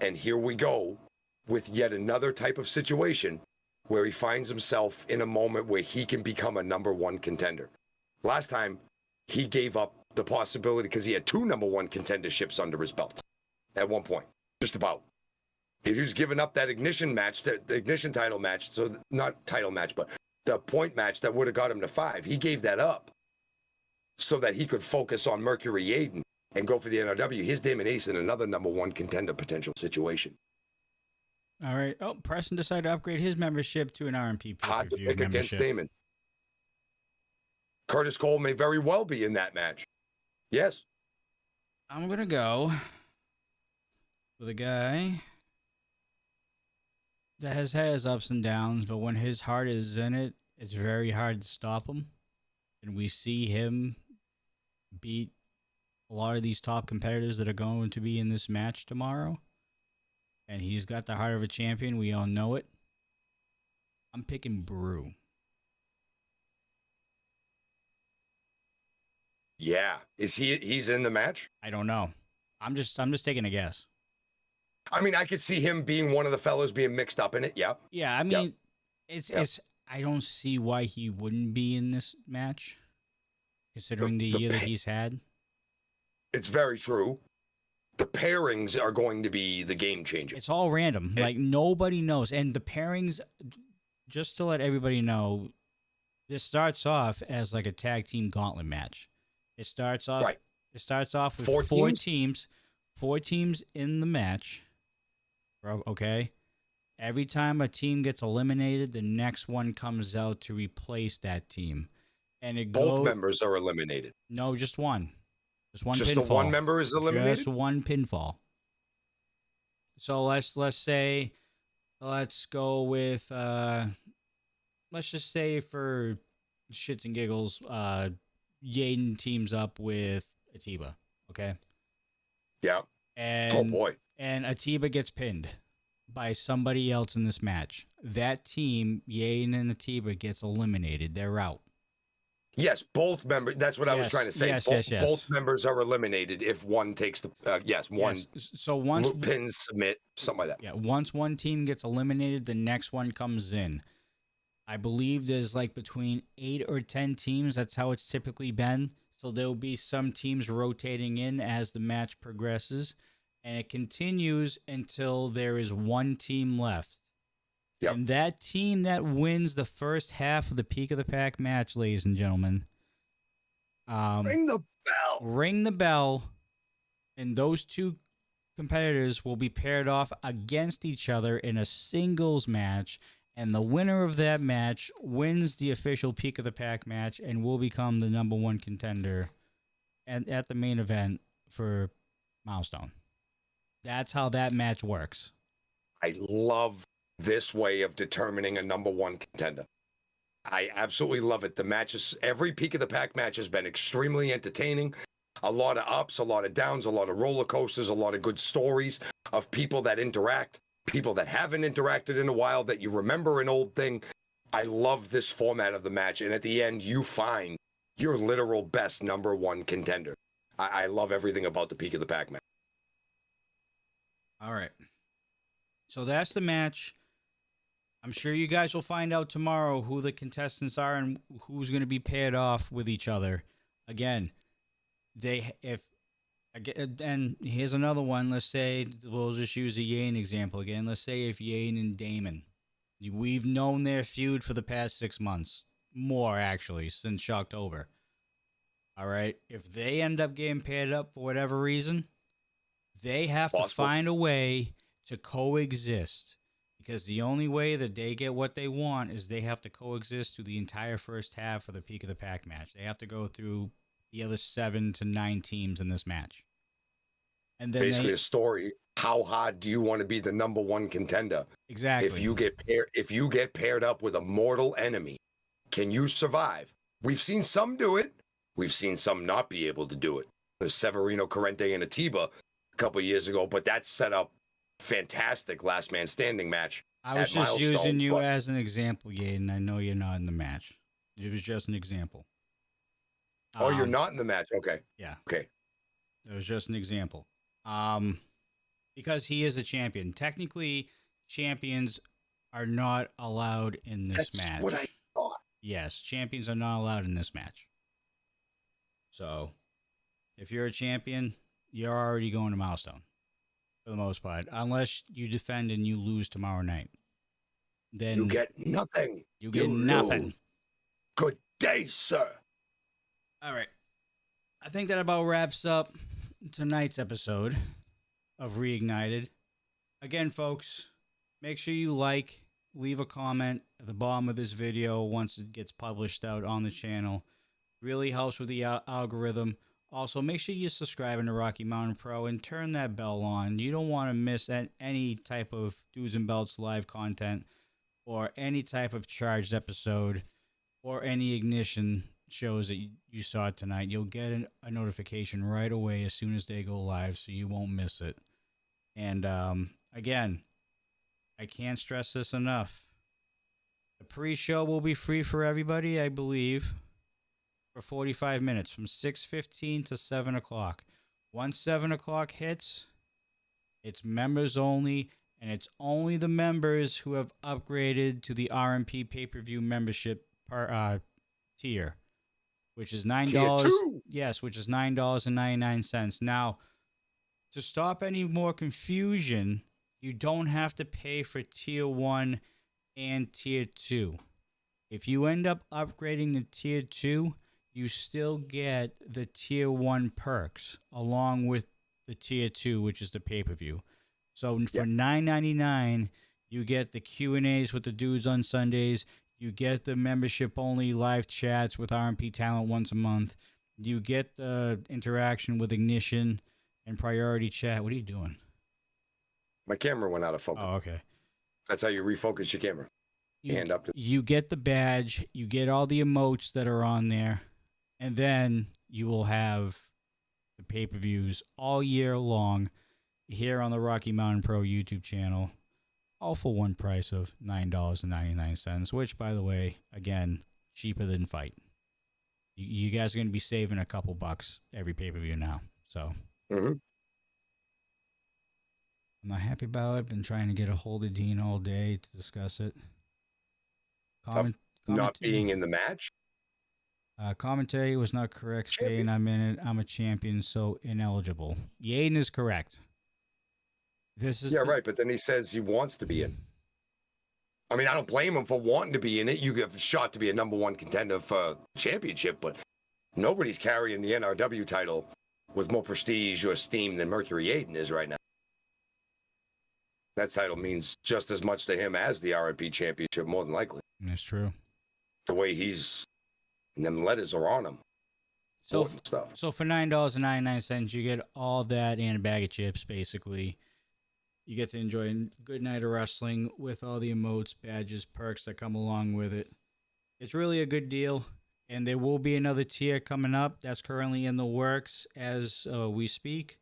[SPEAKER 1] And here we go with yet another type of situation where he finds himself in a moment where he can become a number one contender. Last time, he gave up the possibility because he had 2 number one contenderships under his belt at one point, just about. If he was giving up that ignition match, the ignition title match, so not title match, but the point match that would have got him to 5, he gave that up so that he could focus on Mercury Aiden and go for the NRW. Here's Damon Ace in another number one contender potential situation.
[SPEAKER 2] All right. Oh, Preston decided to upgrade his membership to an RMP
[SPEAKER 1] Hard to
[SPEAKER 2] pay-per-view
[SPEAKER 1] pick
[SPEAKER 2] membership.
[SPEAKER 1] against Damon. Curtis Cole may very well be in that match. Yes.
[SPEAKER 2] I'm going to go with a guy that has had his ups and downs, but when his heart is in it, it's very hard to stop him. And we see him beat a lot of these top competitors that are going to be in this match tomorrow. And he's got the heart of a champion. We all know it. I'm picking Brew.
[SPEAKER 1] Yeah. He's in the match?
[SPEAKER 2] I don't know. I'm just taking a guess.
[SPEAKER 1] I mean, I could see him being one of the fellows being mixed up in it. Yeah.
[SPEAKER 2] Yeah, I mean, it's I don't see why he wouldn't be in this match, considering the year that he's had.
[SPEAKER 1] It's very true. The pairings are going to be the game changer.
[SPEAKER 2] It's all random. Like, nobody knows. And the pairings, just to let everybody know, this starts off as like a tag team gauntlet match. It starts off
[SPEAKER 1] Right.
[SPEAKER 2] It starts off with
[SPEAKER 1] Four teams?
[SPEAKER 2] Four teams in the match. Okay? Every time a team gets eliminated, the next one comes out to replace that team. And it
[SPEAKER 1] Both members are eliminated.
[SPEAKER 2] No, just one. Just one
[SPEAKER 1] Just
[SPEAKER 2] pinfall.
[SPEAKER 1] the one member is eliminated?
[SPEAKER 2] Just one pinfall. So let's go with let's just say for shits and giggles, Yaden teams up with Atiba. Okay?
[SPEAKER 1] Yeah.
[SPEAKER 2] And
[SPEAKER 1] oh boy.
[SPEAKER 2] And Atiba gets pinned by somebody else in this match. That team, Yaden and Atiba, gets eliminated. They're out.
[SPEAKER 1] Yes, both members. That's what I was trying to say.
[SPEAKER 2] Yes.
[SPEAKER 1] Both members are eliminated if one takes the. One.
[SPEAKER 2] Yes. So once
[SPEAKER 1] pins, submit, something like that.
[SPEAKER 2] Yeah, once one team gets eliminated, the next one comes in. I believe there's like between 8 or 10 teams. That's how it's typically been. So there'll be some teams rotating in as the match progresses, and it continues until there is one team left.
[SPEAKER 1] Yep.
[SPEAKER 2] And that team that wins the first half of the Peak of the Pack match, ladies and gentlemen,
[SPEAKER 1] Ring the bell.
[SPEAKER 2] Ring the bell, and those two competitors will be paired off against each other in a singles match, and the winner of that match wins the official Peak of the Pack match and will become the number one contender at the main event for Milestone. That's how that match works.
[SPEAKER 1] I love this way of determining a number one contender. I absolutely love it. The matches, every Peak of the Pack match has been extremely entertaining. A lot of ups, a lot of downs, a lot of roller coasters, a lot of good stories of people that interact, people that haven't interacted in a while that you remember an old thing. I love this format of the match. And at the end, you find your literal best number one contender. I love everything about the Peak of the Pack match.
[SPEAKER 2] All right. So that's the match. I'm sure you guys will find out tomorrow who the contestants are and who's going to be paired off with each other. Again, and here's another one. Let's say, we'll just use a Yane example again. Let's say if Yane and Damon, we've known their feud for the past 6 months, more actually, since Shocktober. All right. If they end up getting paired up for whatever reason, they have to find a way to coexist. Because the only way that they get what they want is they have to coexist through the entire first half of the Peak of the Pack match. They have to go through the other 7 to 9 teams in this match. And then
[SPEAKER 1] basically a story. How hard do you want to be the number one contender?
[SPEAKER 2] Exactly.
[SPEAKER 1] If you get paired up with a mortal enemy, can you survive? We've seen some do it. We've seen some not be able to do it. There's Severino, Corrente, and Atiba a couple of years ago, but that set up fantastic last man standing match.
[SPEAKER 2] I was just using you as an example, Yaden. I know you're not in the match. It was just an example.
[SPEAKER 1] Oh, you're not in the match. Okay.
[SPEAKER 2] Yeah.
[SPEAKER 1] Okay.
[SPEAKER 2] It was just an example. because he is a champion. Technically, champions are not allowed in this
[SPEAKER 1] That's
[SPEAKER 2] match.
[SPEAKER 1] what I thought.
[SPEAKER 2] Yes, champions are not allowed in this match. So, if you're a champion, you're already going to Milestone for the most part, unless you defend and you lose tomorrow night. Then
[SPEAKER 1] You get nothing.
[SPEAKER 2] You get nothing.
[SPEAKER 1] Lose. Good day, sir.
[SPEAKER 2] All right. I think that about wraps up tonight's episode of Reignited. Again, folks, make sure you leave a comment at the bottom of this video once it gets published out on the channel. Really helps with the algorithm. Also, make sure you subscribe to Rocky Mountain Pro and turn that bell on. You don't want to miss any type of Dudes and Belts live content or any type of charged episode or any ignition shows that you saw tonight. You'll get a notification right away as soon as they go live, so you won't miss it. And again, I can't stress this enough. The pre-show will be free for everybody, I believe, for 45 minutes from 6:15 to 7 o'clock. Once 7 o'clock hits, it's members only, and it's only the members who have upgraded to the RMP pay-per-view membership tier, which is $9. Yes, which is $9.99. Now, to stop any more confusion, you don't have to pay for tier 1 and tier 2. If you end up upgrading to tier 2, you still get the tier 1 perks along with the tier 2, which is the pay-per-view. So for $9.99, you get the Q&As with the dudes on Sundays. You get the membership-only live chats with RMP talent once a month. You get the interaction with Ignition and Priority Chat. What are you doing?
[SPEAKER 1] My camera went out of focus.
[SPEAKER 2] Oh, okay.
[SPEAKER 1] That's how you refocus your camera. Hand up.
[SPEAKER 2] You get the badge. You get all the emotes that are on there. And then you will have the pay-per-views all year long here on the Rocky Mountain Pro YouTube channel, all for one price of $9.99, which, by the way, again, cheaper than Fite. You guys are going to be saving a couple bucks every pay-per-view now. So I'm not happy about it. Been trying to get a hold of Dean all day to discuss it.
[SPEAKER 1] Not being in the match?
[SPEAKER 2] Commentary was not correct, saying I'm in it. I'm a champion, so ineligible. Yaden is correct. This is
[SPEAKER 1] right, but then he says he wants to be in. I mean, I don't blame him for wanting to be in it. You get a shot to be a number 1 contender for championship, but nobody's carrying the NRW title with more prestige or esteem than Mercury Yaden is right now. That title means just as much to him as the RMP championship, more than likely.
[SPEAKER 2] That's true.
[SPEAKER 1] The way he's, and them letters are on him.
[SPEAKER 2] So for $9.99, you get all that and a bag of chips, basically. You get to enjoy a good night of wrestling with all the emotes, badges, perks that come along with it. It's really a good deal, and there will be another tier coming up that's currently in the works as we speak.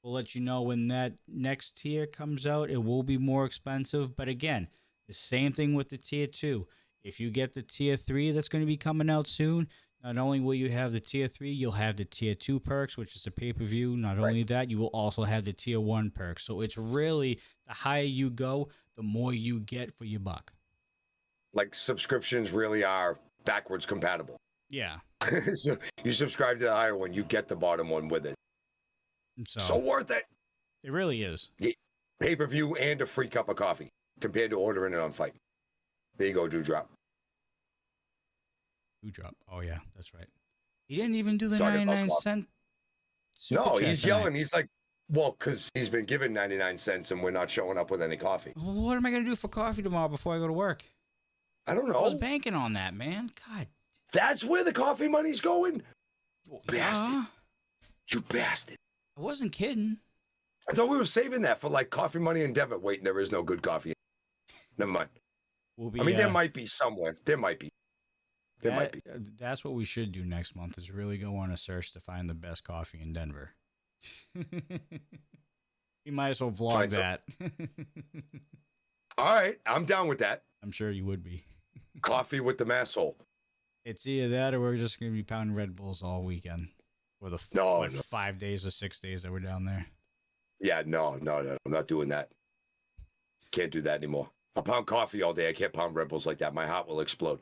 [SPEAKER 2] We'll let you know when that next tier comes out. It will be more expensive, but again, the same thing with the tier 2. If you get the tier 3 that's going to be coming out soon, not only will you have the tier 3, you'll have the tier 2 perks, which is the pay-per-view. Not only that, you will also have the tier 1 perks. So it's really, the higher you go, the more you get for your buck.
[SPEAKER 1] Like, subscriptions really are backwards compatible.
[SPEAKER 2] Yeah.
[SPEAKER 1] So you subscribe to the higher one, you get the bottom one with it. So worth it.
[SPEAKER 2] It really is.
[SPEAKER 1] Pay-per-view and a free cup of coffee compared to ordering it on Fite. There you go, Deathdrop.
[SPEAKER 2] Deathdrop. Oh, yeah, that's right. He didn't even do the 99-cent super
[SPEAKER 1] No,
[SPEAKER 2] chat
[SPEAKER 1] he's
[SPEAKER 2] tonight.
[SPEAKER 1] yelling. He's like, well, because he's been given 99 cents and we're not showing up with any coffee.
[SPEAKER 2] Well, what am I going to do for coffee tomorrow before I go to work?
[SPEAKER 1] I don't know.
[SPEAKER 2] I was banking on that, man. God.
[SPEAKER 1] That's where the coffee money's going?
[SPEAKER 2] Well,
[SPEAKER 1] Bastard.
[SPEAKER 2] yeah.
[SPEAKER 1] You bastard.
[SPEAKER 2] I wasn't kidding.
[SPEAKER 1] I thought we were saving that for like coffee money and Devitt. Wait, there is no good coffee. Never mind.
[SPEAKER 2] We'll
[SPEAKER 1] there might be somewhere. There might be.
[SPEAKER 2] That's what we should do next month, is really go on a search to find the best coffee in Denver. You might as well vlog that.
[SPEAKER 1] All right, I'm down with that.
[SPEAKER 2] I'm sure you would be.
[SPEAKER 1] Coffee with the masshole.
[SPEAKER 2] It's either that or we're just going to be pounding Red Bulls all weekend. For the 5 days or 6 days that we're down there.
[SPEAKER 1] Yeah, no, I'm not doing that. Can't do that anymore. I'll pound coffee all day. I can't pound Red Bulls like that. My heart will explode.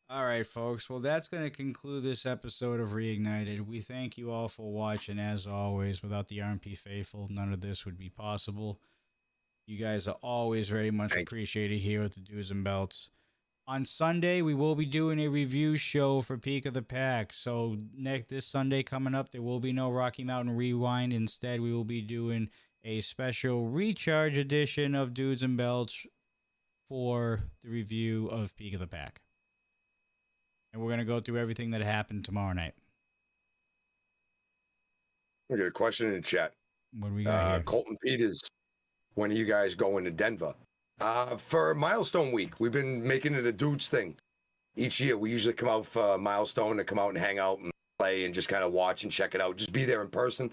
[SPEAKER 2] All right, folks. Well, that's going to conclude this episode of Reignited. We thank you all for watching. As always, without the RMP faithful, none of this would be possible. You guys are always very much appreciated here with the Dudes and Belts. On Sunday, we will be doing a review show for Peak of the Pack. So this Sunday coming up, there will be no Rocky Mountain Rewind. Instead, we will be doing a special recharge edition of Dudes and Belts for the review of Peak of the Pack. And we're going to go through everything that happened tomorrow night.
[SPEAKER 1] I got a question in the chat.
[SPEAKER 2] What do we got here?
[SPEAKER 1] Colton Peters, when are you guys going to Denver? For Milestone Week, we've been making it a dudes thing. Each year, we usually come out for Milestone and come out and hang out and play and just kind of watch and check it out. Just be there in person.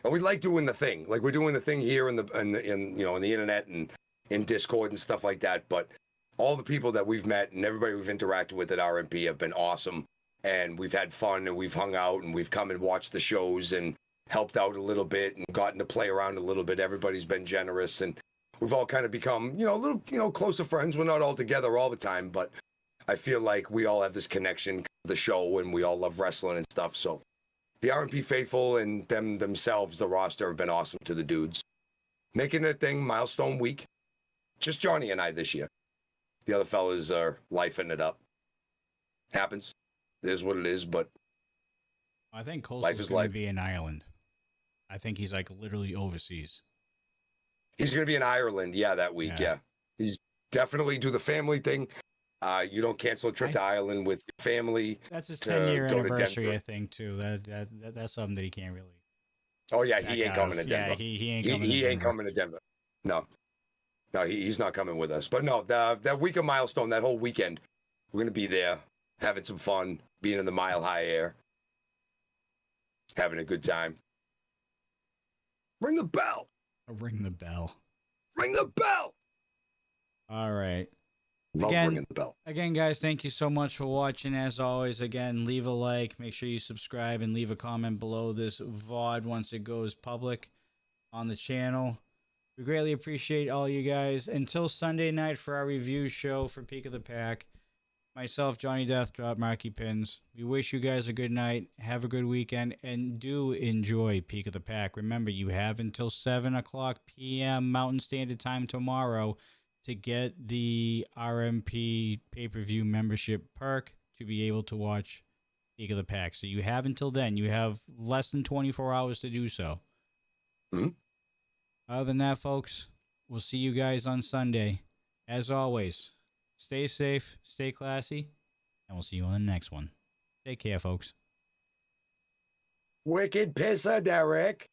[SPEAKER 1] And we like doing the thing. Like we're doing the thing here in the internet and in Discord and stuff like that. But all the people that we've met and everybody we've interacted with at RMP have been awesome. And we've had fun and we've hung out and we've come and watched the shows and helped out a little bit and gotten to play around a little bit. Everybody's been generous and we've all kind of become, a little, closer friends. We're not all together all the time, but I feel like we all have this connection to the show and we all love wrestling and stuff. So the RMP faithful and themselves, the roster, have been awesome to the dudes. Making it a thing, Milestone Week. Just Johnny and I this year. The other fellas are lifing it up. Happens. It is what it is, but
[SPEAKER 2] I think Coastal's going to be in Ireland. I think he's like literally overseas.
[SPEAKER 1] He's going to be in Ireland, that week, yeah. He's definitely do the family thing. You don't cancel a trip to Ireland with your family.
[SPEAKER 2] That's his 10-year anniversary, I think, too. That's something that he can't really.
[SPEAKER 1] Oh, yeah, he ain't coming to Denver.
[SPEAKER 2] Yeah, he ain't coming to Denver.
[SPEAKER 1] He ain't coming to Denver. No, he's not coming with us. But no, that week of Milestone, that whole weekend, we're going to be there, having some fun, being in the mile-high air, having a good time. Ring the bell.
[SPEAKER 2] Ring the bell.
[SPEAKER 1] Ring the bell.
[SPEAKER 2] All right.
[SPEAKER 1] Love ringing the bell.
[SPEAKER 2] Again, guys, thank you so much for watching. As always, again, leave a like. Make sure you subscribe and leave a comment below this VOD once it goes public on the channel. We greatly appreciate all you guys. Until Sunday night for our review show for Peak of the Pack, myself, Johnny Deathdrop, Marky Pins, we wish you guys a good night. Have a good weekend, and do enjoy Peak of the Pack. Remember, you have until 7 o'clock p.m. Mountain Standard Time tomorrow to get the RMP pay-per-view membership perk to be able to watch Peak of the Pack. So you have until then. You have less than 24 hours to do so.
[SPEAKER 1] Mm-hmm.
[SPEAKER 2] Other than that, folks, we'll see you guys on Sunday. As always, stay safe, stay classy, and we'll see you on the next one. Take care, folks.
[SPEAKER 1] Wicked pisser, Derek.